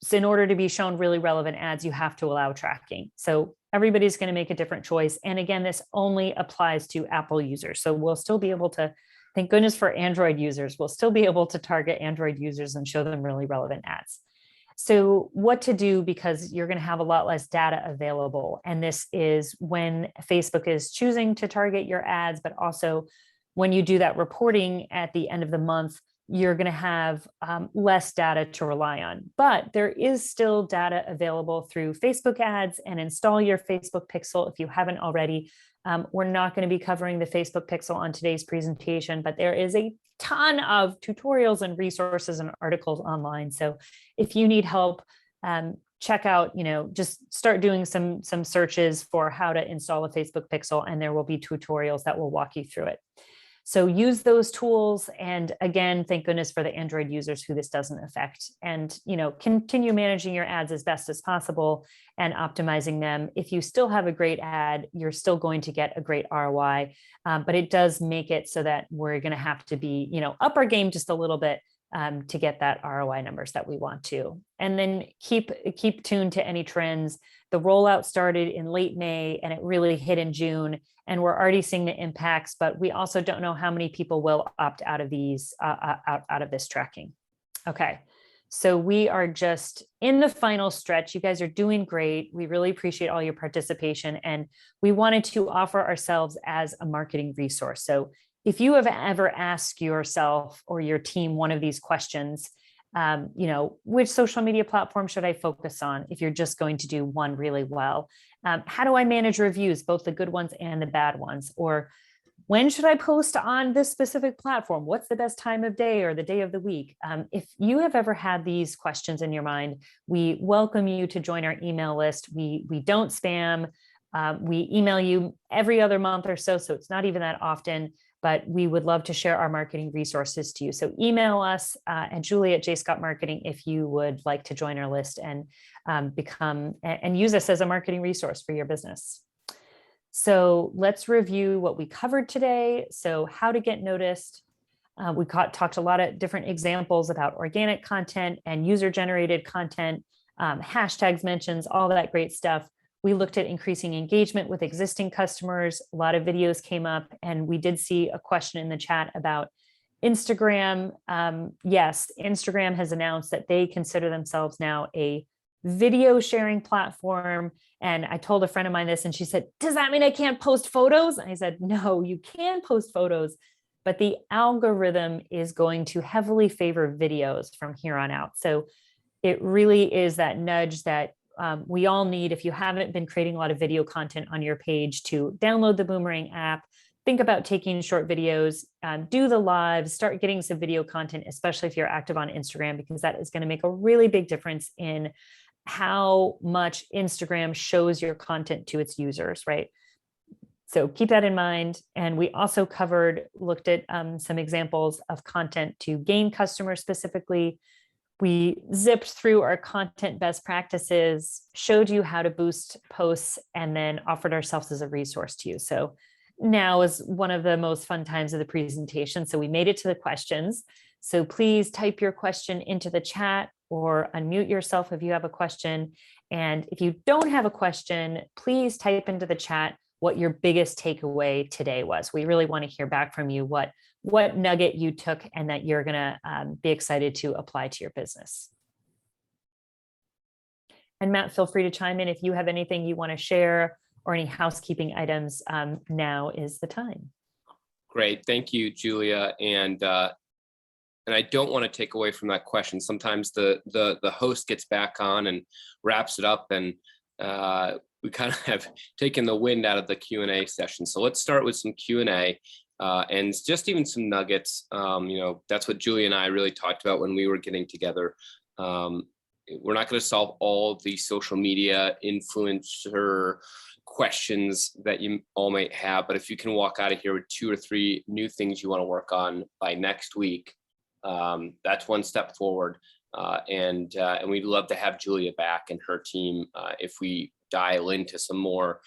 So in order to be shown really relevant ads, you have to allow tracking. So everybody's going to make a different choice. And again, this only applies to Apple users. So we'll still be able to, thank goodness for Android users, we'll still be able to target Android users and show them really relevant ads. So what to do, because you're going to have a lot less data available. And this is when Facebook is choosing to target your ads, but also when you do that reporting at the end of the month, you're going to have less data to rely on. But there is still data available through Facebook ads, and install your Facebook Pixel if you haven't already. We're not going to be covering the Facebook Pixel on today's presentation, but there is a ton of tutorials and resources and articles online. So if you need help, check out, just start doing some searches for how to install a Facebook Pixel, and there will be tutorials that will walk you through it. So use those tools. And again, thank goodness for the Android users who this doesn't affect, and, continue managing your ads as best as possible and optimizing them. If you still have a great ad, you're still going to get a great ROI, but it does make it so that we're going to have to be, up our game just a little bit to get that ROI numbers that we want to. And then keep tuned to any trends. The rollout started in late May and it really hit in June, and we're already seeing the impacts, but we also don't know how many people will opt out of these out of this tracking. Okay, so we are just in the final stretch. You guys are doing great. We really appreciate all your participation, and we wanted to offer ourselves as a marketing resource. So if you have ever asked yourself or your team one of these questions, which social media platform should I focus on if you're just going to do one really well? How do I manage reviews, both the good ones and the bad ones? Or when should I post on this specific platform? What's the best time of day or the day of the week? If you have ever had these questions in your mind, we welcome you to join our email list. We don't spam. We email you every other month or so it's not even that often, but we would love to share our marketing resources to you. So email us at Julie at JScott Marketing if you would like to join our list and become and use us as a marketing resource for your business. So let's review what we covered today. So how to get noticed. We talked a lot of different examples about organic content and user-generated content, hashtags, mentions, all that great stuff. We looked at increasing engagement with existing customers. A lot of videos came up, and we did see a question in the chat about Instagram. Yes, Instagram has announced that they consider themselves now a video sharing platform. And I told a friend of mine this, and she said, does that mean I can't post photos? And I said, no, you can post photos, but the algorithm is going to heavily favor videos from here on out. So it really is that nudge that we all need. If you haven't been creating a lot of video content on your page, to download the Boomerang app, think about taking short videos, do the lives, start getting some video content, especially if you're active on Instagram, because that is going to make a really big difference in how much Instagram shows your content to its users, right? So keep that in mind. And we also looked at some examples of content to gain customers specifically. We zipped through our content best practices, showed you how to boost posts, and then offered ourselves as a resource to you. So now is one of the most fun times of the presentation. So we made it to the questions. So please type your question into the chat or unmute yourself if you have a question. And if you don't have a question, please type into the chat what your biggest takeaway today was. We really want to hear back from you what nugget you took and that you're going to be excited to apply to your business. And Matt, feel free to chime in if you have anything you want to share or any housekeeping items. Now is the time. Great. Thank you, Julia. And I don't want to take away from that question. Sometimes the host gets back on and wraps it up, and we kind of have taken the wind out of the Q&A session. So let's start with some Q&A and just even some nuggets. That's what Julia and I really talked about when we were getting together. We're not going to solve all the social media influencer questions that you all might have, but if you can walk out of here with 2 or 3 new things you want to work on by next week, that's one step forward. And we'd love to have Julia back and her team if we dial into some more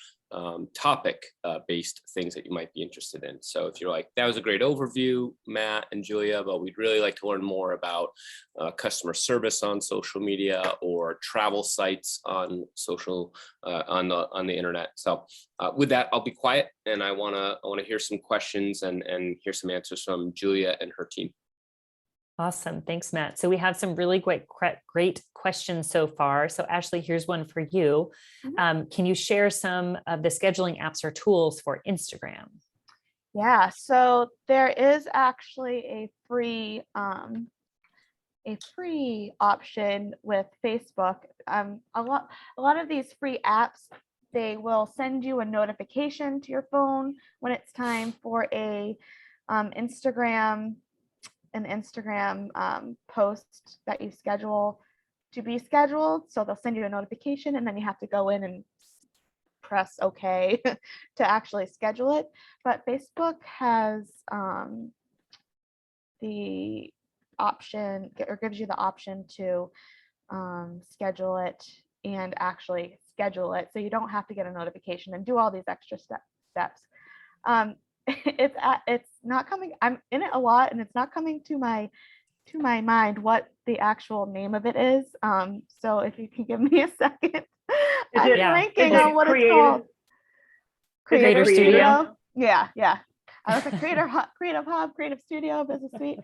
topic-based things that you might be interested in. So if you're like, that was a great overview, Matt and Julia, but we'd really like to learn more about customer service on social media or travel sites on social on the internet. So with that, I'll be quiet, and I want to hear some questions and hear some answers from Julia and her team. Awesome. Thanks, Matt. So we have some really great questions so far. So Ashley, here's one for you. Can you share some of the scheduling apps or tools for Instagram? Yeah, so there is actually a free option with Facebook. A lot of these free apps, they will send you a notification to your phone when it's time for an Instagram post that you schedule to be scheduled. So they'll send you a notification, and then you have to go in and press OK to actually schedule it. But Facebook has the option, or gives you the option to schedule it and actually schedule it, so you don't have to get a notification and do all these extra steps. It's not coming. I'm in it a lot, and it's not coming to my mind what the actual name of it is. So if you can give me a second, I'm blanking on what it's called. Creator Studio. Yeah. I was like Creative Hub, Creative Studio, Business Suite.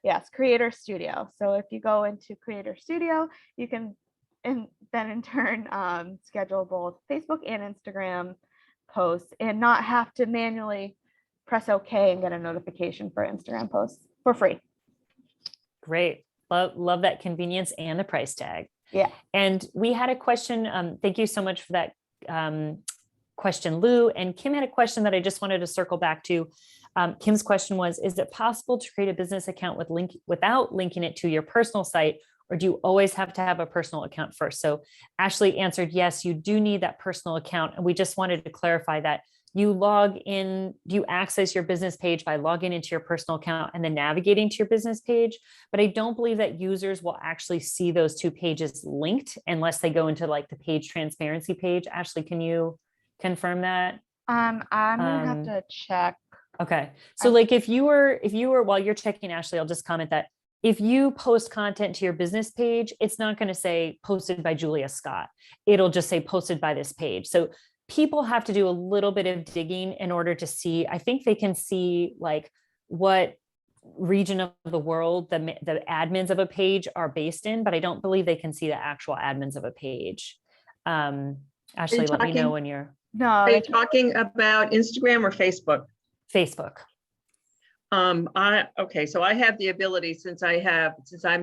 Yes, Creator Studio. So if you go into Creator Studio, you can then in turn schedule both Facebook and Instagram posts and not have to manually press OK and get a notification for Instagram posts for free. Great. Love that convenience and the price tag. Yeah. And we had a question. Thank you so much for that question, Lou. And Kim had a question that I just wanted to circle back to. Kim's question was, is it possible to create a business account without linking it to your personal site, or do you always have to have a personal account first? So Ashley answered, yes, you do need that personal account. And we just wanted to clarify that you log in, you access your business page by logging into your personal account and then navigating to your business page. But I don't believe that users will actually see those 2 pages linked unless they go into like the page transparency page. Ashley, can you confirm that? I'm gonna have to check. Okay. So like if you were, while you're checking, Ashley, I'll just comment that if you post content to your business page, it's not going to say posted by Julia Scott. It'll just say posted by this page. So people have to do a little bit of digging in order to see. I think they can see like what region of the world the admins of a page are based in, but I don't believe they can see the actual admins of a page. Ashley, let me know when you're. No. Are you talking about Instagram or Facebook? Facebook. Okay, so I have the ability, since I'm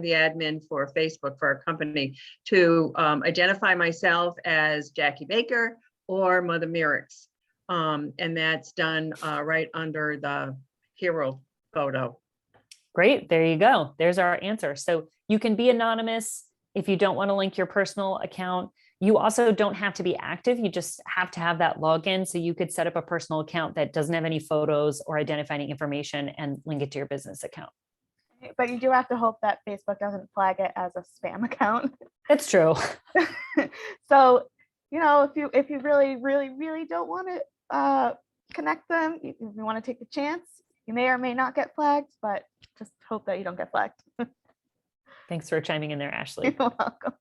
the admin for Facebook for our company, to identify myself as Jackie Baker or Mother Merrick's. And that's done right under the hero photo. Great, there you go. There's our answer. So you can be anonymous if you don't want to link your personal account. You also don't have to be active. You just have to have that login. So you could set up a personal account that doesn't have any photos or identifying information and link it to your business account. But you do have to hope that Facebook doesn't flag it as a spam account. That's true. So, if you really don't want to connect them, if you want to take the chance, you may or may not get flagged, but just hope that you don't get flagged. Thanks for chiming in there, Ashley. You're welcome.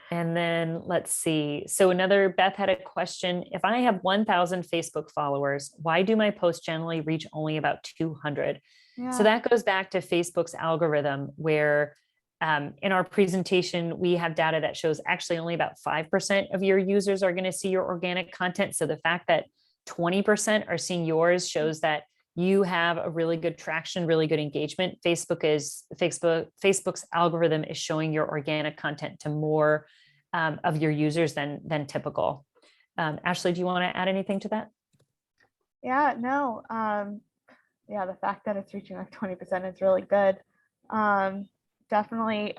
And then let's see. So Beth had a question. If I have 1,000 Facebook followers, why do my posts generally reach only about 200? Yeah. So that goes back to Facebook's algorithm, where in our presentation, we have data that shows actually only about 5% of your users are going to see your organic content. So the fact that 20% are seeing yours shows that you have a really good traction, really good engagement. Facebook's algorithm is showing your organic content to more of your users than typical. Ashley, do you want to add anything to that? Yeah, no. Yeah, the fact that it's reaching like 20% is really good. Definitely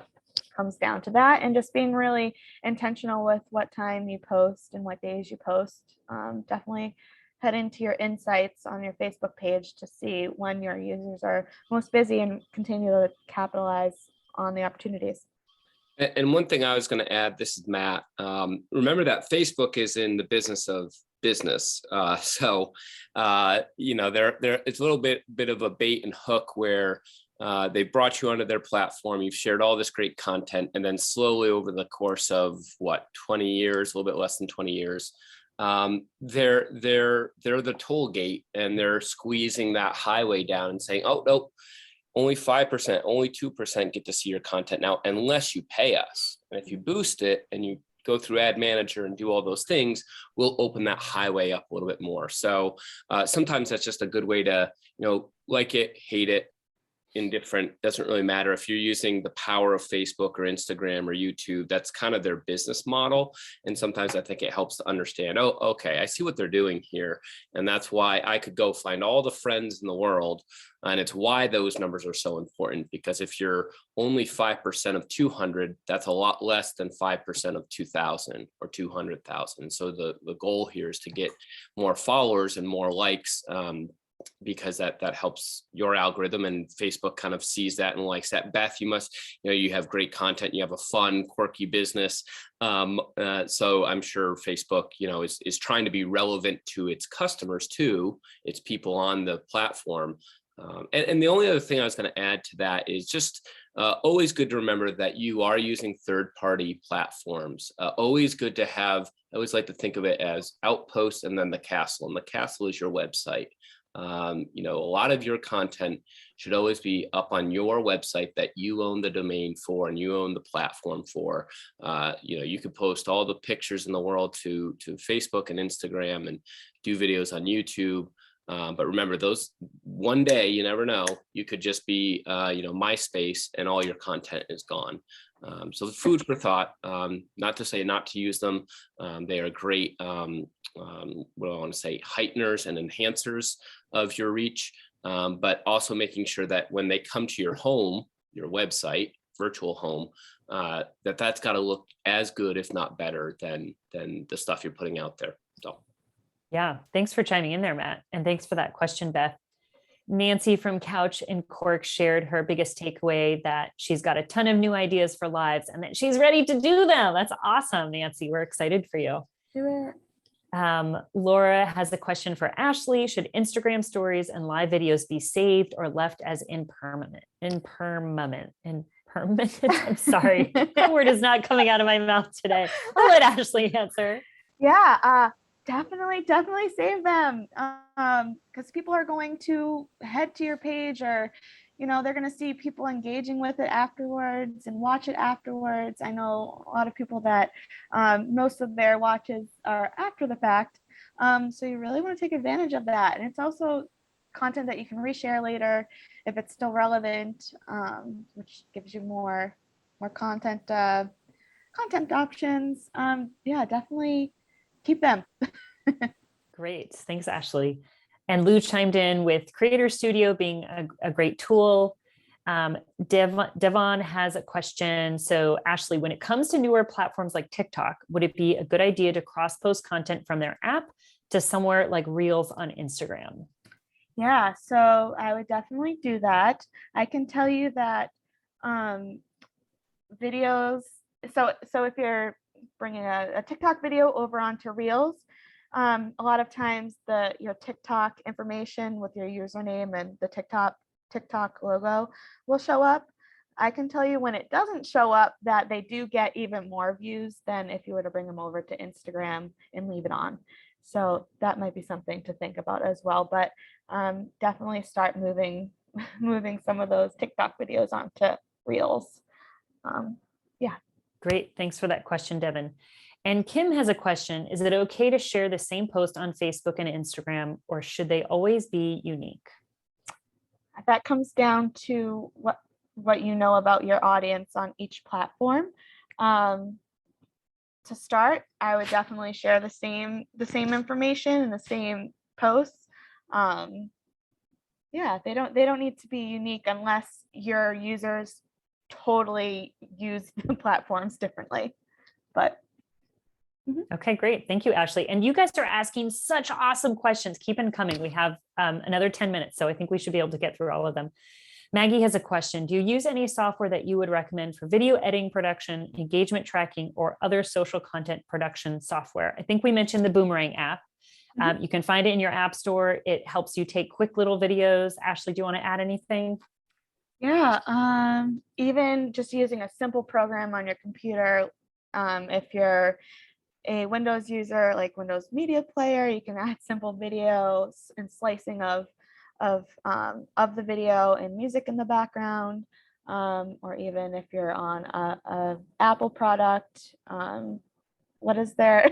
comes down to that, and just being really intentional with what time you post and what days you post. Definitely head into your insights on your Facebook page to see when your users are most busy and continue to capitalize on the opportunities. And one thing I was going to add, this is Matt. Remember that Facebook is in the business of business. So it's a little bit of a bait and hook where they brought you onto their platform. You've shared all this great content, and then slowly over the course of 20 years, a little bit less than 20 years, they're the toll gate, and they're squeezing that highway down and saying, oh, no, only 5%, only 2% get to see your content now, unless you pay us. And if you boost it and you go through Ad Manager and do all those things, we'll open that highway up a little bit more. So sometimes that's just a good way to, like it, hate it, indifferent, doesn't really matter. If you're using the power of Facebook or Instagram or YouTube, that's kind of their business model. And sometimes I think it helps to understand, oh, okay, I see what they're doing here. And that's why I could go find all the friends in the world. And it's why those numbers are so important, because if you're only 5% of 200, that's a lot less than 5% of 2,000 or 200,000. So the goal here is to get more followers and more likes, because that helps your algorithm, and Facebook kind of sees that and likes that. Beth, you have great content, you have a fun, quirky business. So I'm sure Facebook, is trying to be relevant to its customers too, its people on the platform. And the only other thing I was going to add to that is just always good to remember that you are using third-party platforms. Always good to have, I always like to think of it as outposts and then the castle, and the castle is your website. A lot of your content should always be up on your website that you own the domain for and you own the platform for. You could post all the pictures in the world to Facebook and Instagram and do videos on YouTube. But remember, those one day, you never know, you could just be, MySpace and all your content is gone. So the food for thought, not to say not to use them. They are great, heighteners and enhancers of your reach, but also making sure that when they come to your home, your website, virtual home, that's got to look as good, if not better, than the stuff you're putting out there. So. Yeah, thanks for chiming in there, Matt. And thanks for that question, Beth. Nancy from Couch and Cork shared her biggest takeaway, that she's got a ton of new ideas for lives and that she's ready to do them. That's awesome, Nancy. We're excited for you. Do it. Laura has a question for Ashley. Should Instagram stories and live videos be saved or left as impermanent? I'm sorry. That word is not coming out of my mouth today. I'll let Ashley answer. Yeah, definitely save them, because people are going to head to your page, or they're going to see people engaging with it afterwards and watch it afterwards. I know a lot of people that most of their watches are after the fact, so you really want to take advantage of that. And it's also content that you can reshare later if it's still relevant, which gives you more content options. Yeah, definitely keep them. Great. Thanks, Ashley. And Lou chimed in with Creator Studio being a great tool. Devon has a question. So Ashley, when it comes to newer platforms like TikTok, would it be a good idea to cross-post content from their app to somewhere like Reels on Instagram? Yeah, so I would definitely do that. I can tell you that videos, so if you're bringing a TikTok video over onto Reels, a lot of times your TikTok information with your username and the TikTok logo will show up. I can tell you when it doesn't show up that they do get even more views than if you were to bring them over to Instagram and leave it on. So that might be something to think about as well. But definitely start moving some of those TikTok videos onto Reels. Yeah. Great. Thanks for that question, Devin. And Kim has a question. Is it okay to share the same post on Facebook and Instagram, or should they always be unique? that comes down to what you know about your audience on each platform. To start, I would definitely share the same information and the same posts. Yeah, they don't need to be unique unless your users totally use the platforms differently. But okay, great. Thank you, Ashley. And you guys are asking such awesome questions. Keep them coming. We have another 10 minutes, so I think we should be able to get through all of them. Maggie has a question. Do you use any software that you would recommend for video editing production, engagement tracking, or other social content production software? I think we mentioned the Boomerang app. You can find it in your app store. It helps you take quick little videos. Ashley, do you want to add anything? Yeah, even just using a simple program on your computer. If you're a Windows user, like Windows Media Player, you can add simple videos and slicing of the video and music in the background. Or even if you're on a Apple product, what is there?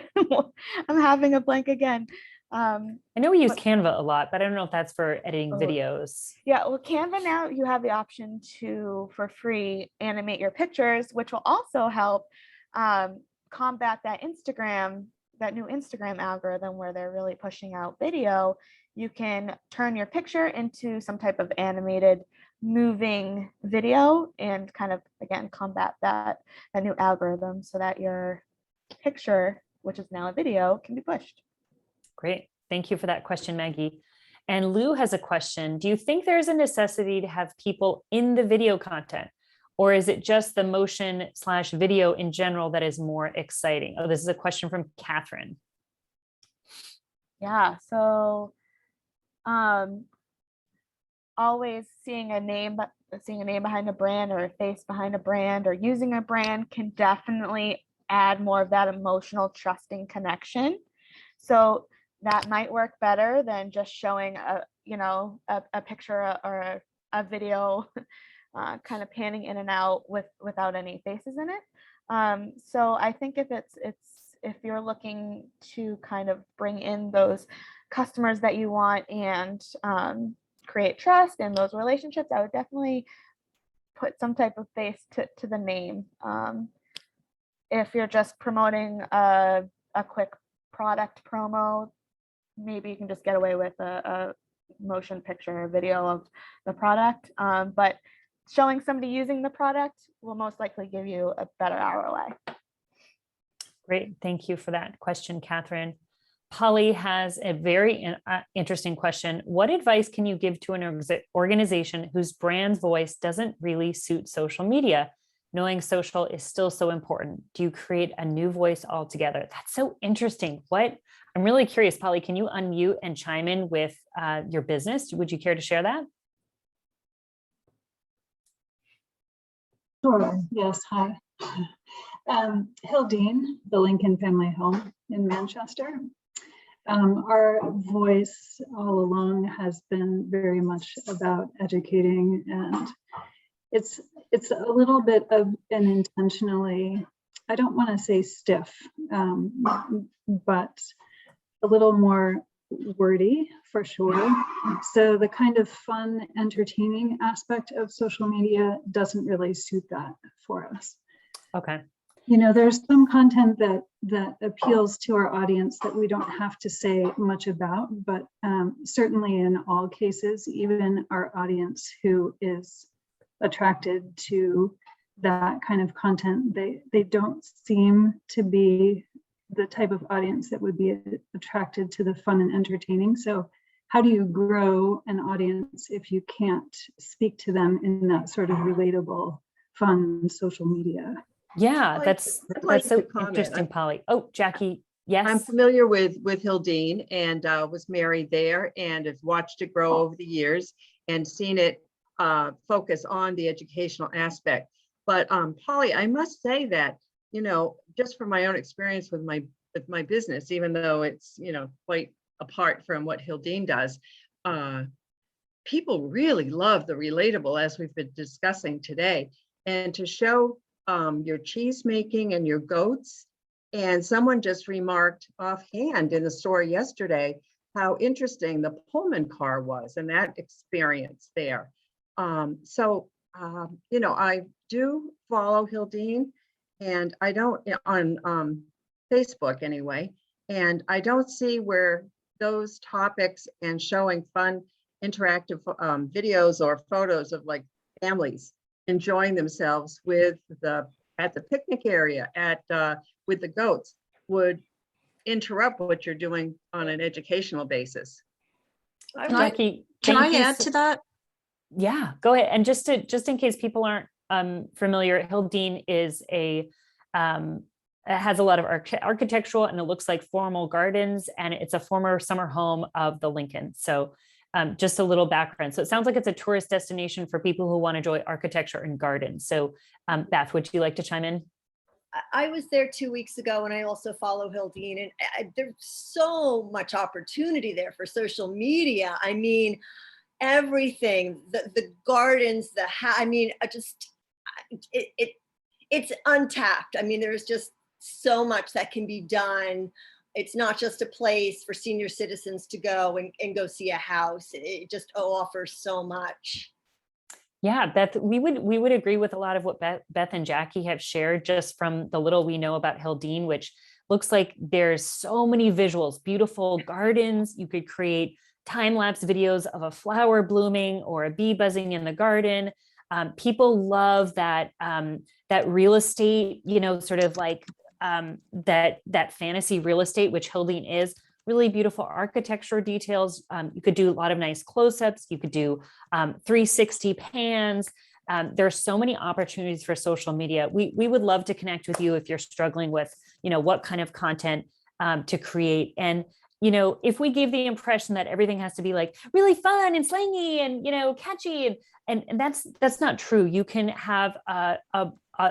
I'm having a blank again. I know we use Canva a lot, but I don't know if that's for editing videos. Yeah, well, Canva now you have the option to, for free, animate your pictures, which will also help combat that new Instagram algorithm where they're really pushing out video. You can turn your picture into some type of animated moving video and kind of, again, combat that new algorithm so that your picture, which is now a video, can be pushed. Great. Thank you for that question, Maggie. And Lou has a question. Do you think there's a necessity to have people in the video content, or is it just the motion/video in general that is more exciting? Oh, this is a question from Catherine. Yeah, so always seeing a name behind a brand or a face behind a brand or using a brand can definitely add more of that emotional trusting connection. So that might work better than just showing a picture or a video kind of panning in and out without any faces in it. So I think if you're looking to kind of bring in those customers that you want and create trust and those relationships, I would definitely put some type of face to the name. If you're just promoting a quick product promo, maybe you can just get away with a motion picture or video of the product. But showing somebody using the product will most likely give you a better ROI. Great. Thank you for that question, Catherine. Polly has a very interesting question. What advice can you give to an organization whose brand's voice doesn't really suit social media? Knowing social is still so important. Do you create a new voice altogether? That's so interesting. I'm really curious, Polly, can you unmute and chime in with your business? Would you care to share that? Sure, yes, hi. Hildine, the Lincoln Family Home in Manchester. Our voice all along has been very much about educating, and it's a little bit of an intentionally, I don't want to say stiff, but a little more wordy for sure. So the kind of fun, entertaining aspect of social media doesn't really suit that for us. Okay. There's some content that appeals to our audience that we don't have to say much about, but certainly in all cases, even our audience who is attracted to that kind of content, they don't seem to be the type of audience that would be attracted to the fun and entertaining. So how do you grow an audience if you can't speak to them in that sort of relatable, fun social media? Yeah, that's so interesting, Polly. Oh, Jackie, yes. I'm familiar with Hildine and was married there and have watched it grow over the years and seen it focus on the educational aspect. But Polly, I must say that, just from my own experience with my business, even though it's, quite apart from what Hildine does, people really love the relatable, as we've been discussing today. And to show your cheese making and your goats, and someone just remarked offhand in the store yesterday how interesting the Pullman car was and that experience there. You know, I do follow Hildine, and I don't on Facebook anyway, and I don't see where those topics and showing fun interactive videos or photos of like families enjoying themselves with at the picnic area with the goats would interrupt what you're doing on an educational basis. Jackie, can I add to that? Yeah, go ahead. And just in case people aren't familiar, Hildine is has a lot of architectural, and it looks like formal gardens, and it's a former summer home of the Lincoln. So just a little background. So it sounds like it's a tourist destination for people who want to enjoy architecture and gardens. So Beth, would you like to chime in? I was there 2 weeks ago, and I also follow Hildine, and there's so much opportunity there for social media. I mean, everything, the gardens, I mean, it's untapped. I mean, there's just so much that can be done. It's not just a place for senior citizens to go and go see a house. It just offers so much. Yeah, Beth, we would agree with a lot of what Beth and Jackie have shared, just from the little we know about Hildine, which looks like there's so many visuals, beautiful gardens. You could create time-lapse videos of a flower blooming or a bee buzzing in the garden. People love that real estate, you know, sort of like that fantasy real estate, which Hildine is. Really beautiful architecture details. You could do a lot of nice close-ups. You could do 360 pans. There are so many opportunities for social media. We would love to connect with you if you're struggling with, you know, what kind of content to create. And, you know, if we gave the impression that everything has to be like really fun and slangy and, you know, catchy, and that's not true. You can have a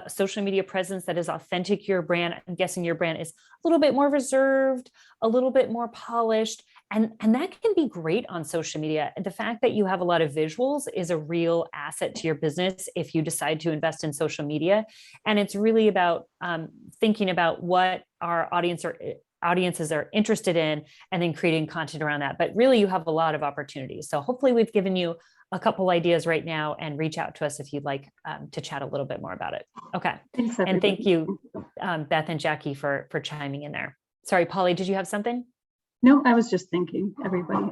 social media presence that is authentic to your brand. I'm guessing your brand is a little bit more reserved, a little bit more polished, and that can be great on social media. The fact that you have a lot of visuals is a real asset to your business if you decide to invest in social media. And it's really about thinking about what our audiences are interested in, and then creating content around that. But really, you have a lot of opportunities. So hopefully we've given you a couple ideas right now, and reach out to us if you'd like to chat a little bit more about it. Okay. Thanks, and thank you, Beth and Jackie, for chiming in there. Sorry, Polly, did you have something? No, I was just thanking everybody.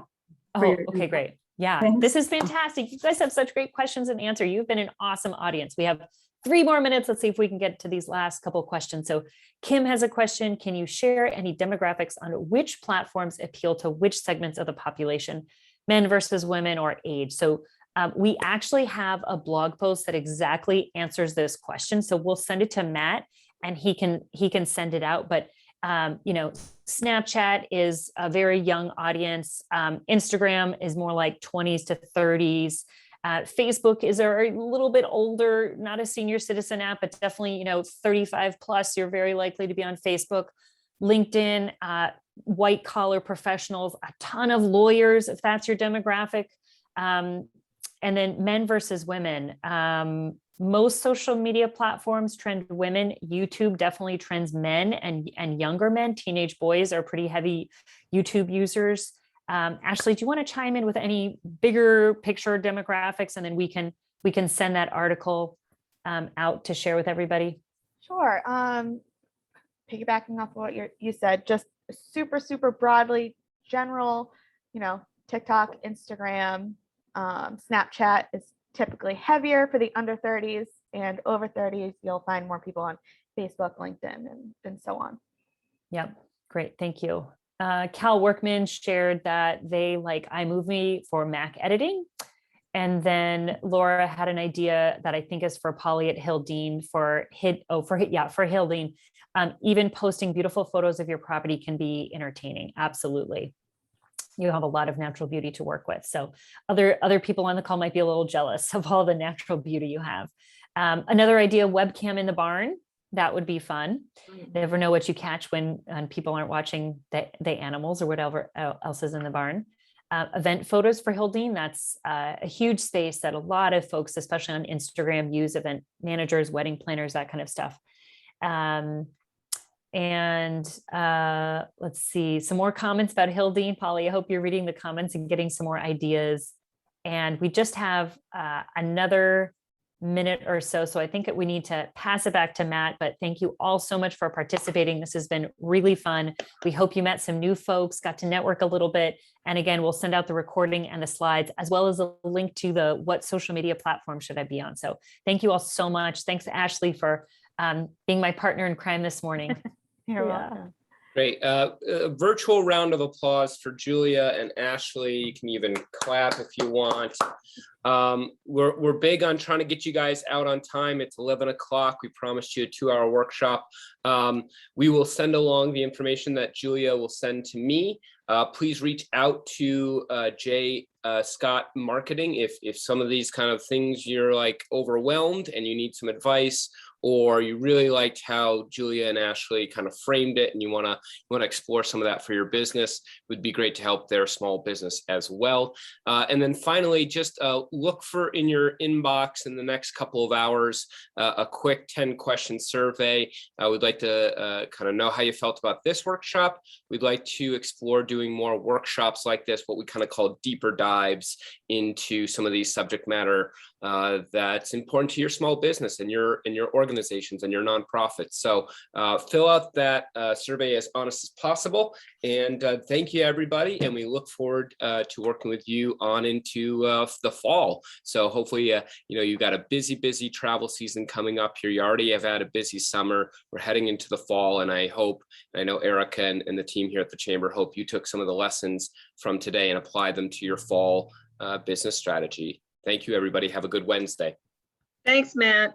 Oh, okay, great. Yeah, Thanks. This is fantastic. You guys have such great questions and answer. You've been an awesome audience. We have 3 more minutes. Let's see if we can get to these last couple of questions. So Kim has a question. Can you share any demographics on which platforms appeal to which segments of the population, men versus women, or age? So we actually have a blog post that exactly answers this question. So we'll send it to Matt, and he can send it out. But you know, Snapchat is a very young audience. Instagram is more like 20s to 30s. Facebook is a little bit older, not a senior citizen app, but definitely, you know, 35 plus, you're very likely to be on Facebook. LinkedIn, white collar professionals, a ton of lawyers, if that's your demographic. And then men versus women. Most social media platforms trend women. YouTube definitely trends men and younger men. Teenage boys are pretty heavy YouTube users. Ashley, do you want to chime in with any bigger picture demographics, and then we can send that article out to share with everybody? Sure. Piggybacking off of what you said, just super broadly general, you know, TikTok, Instagram, Snapchat is typically heavier for the under 30s, and over 30s, you'll find more people on Facebook, LinkedIn, and so on. Yep. Great. Thank you. Cal Workman shared that they like iMovie for Mac editing. And then Laura had an idea that I think is for Polly at Hildine for Hildine. Even posting beautiful photos of your property can be entertaining. Absolutely. You have a lot of natural beauty to work with. So other people on the call might be a little jealous of all the natural beauty you have. Another idea, webcam in the barn. That would be fun. Never know what you catch when people aren't watching the animals or whatever else is in the barn. Event photos for Hildine. That's a huge space that a lot of folks, especially on Instagram, use. Event managers, wedding planners, that kind of stuff. Let's see, some more comments about Hildine. Polly, I hope you're reading the comments and getting some more ideas. And we just have another minute or so. So I think that we need to pass it back to Matt, but thank you all so much for participating. This has been really fun. We hope you met some new folks, got to network a little bit. And again, we'll send out the recording and the slides, as well as a link to the what social media platform should I be on. So thank you all so much. Thanks, Ashley, for being my partner in crime this morning. You're welcome. Great. A virtual round of applause for Julia and Ashley. You can even clap if you want. We're big on trying to get you guys out on time. It's 11 o'clock. We promised you a 2-hour workshop. We will send along the information that Julia will send to me. Please reach out to Jay Scott Marketing if some of these kind of things you're like overwhelmed and you need some advice, or you really liked how Julia and Ashley kind of framed it and you want to explore some of that for your business. It would be great to help their small business as well. And then finally, just look for in your inbox in the next couple of hours a quick 10-question survey. We'd like to kind of know how you felt about this workshop. We'd like to explore doing more workshops like this, what we kind of call deeper dives into some of these subject matter that's important to your small business and your organizations and your nonprofits. So fill out that survey as honest as possible. And thank you, everybody. And we look forward to working with you on into the fall. So hopefully, you've got a busy travel season coming up here. You already have had a busy summer. We're heading into the fall. And I know Erica and the team here at the Chamber hope you took some of the lessons from today and applied them to your fall business strategy. Thank you, everybody. Have a good Wednesday. Thanks, Matt.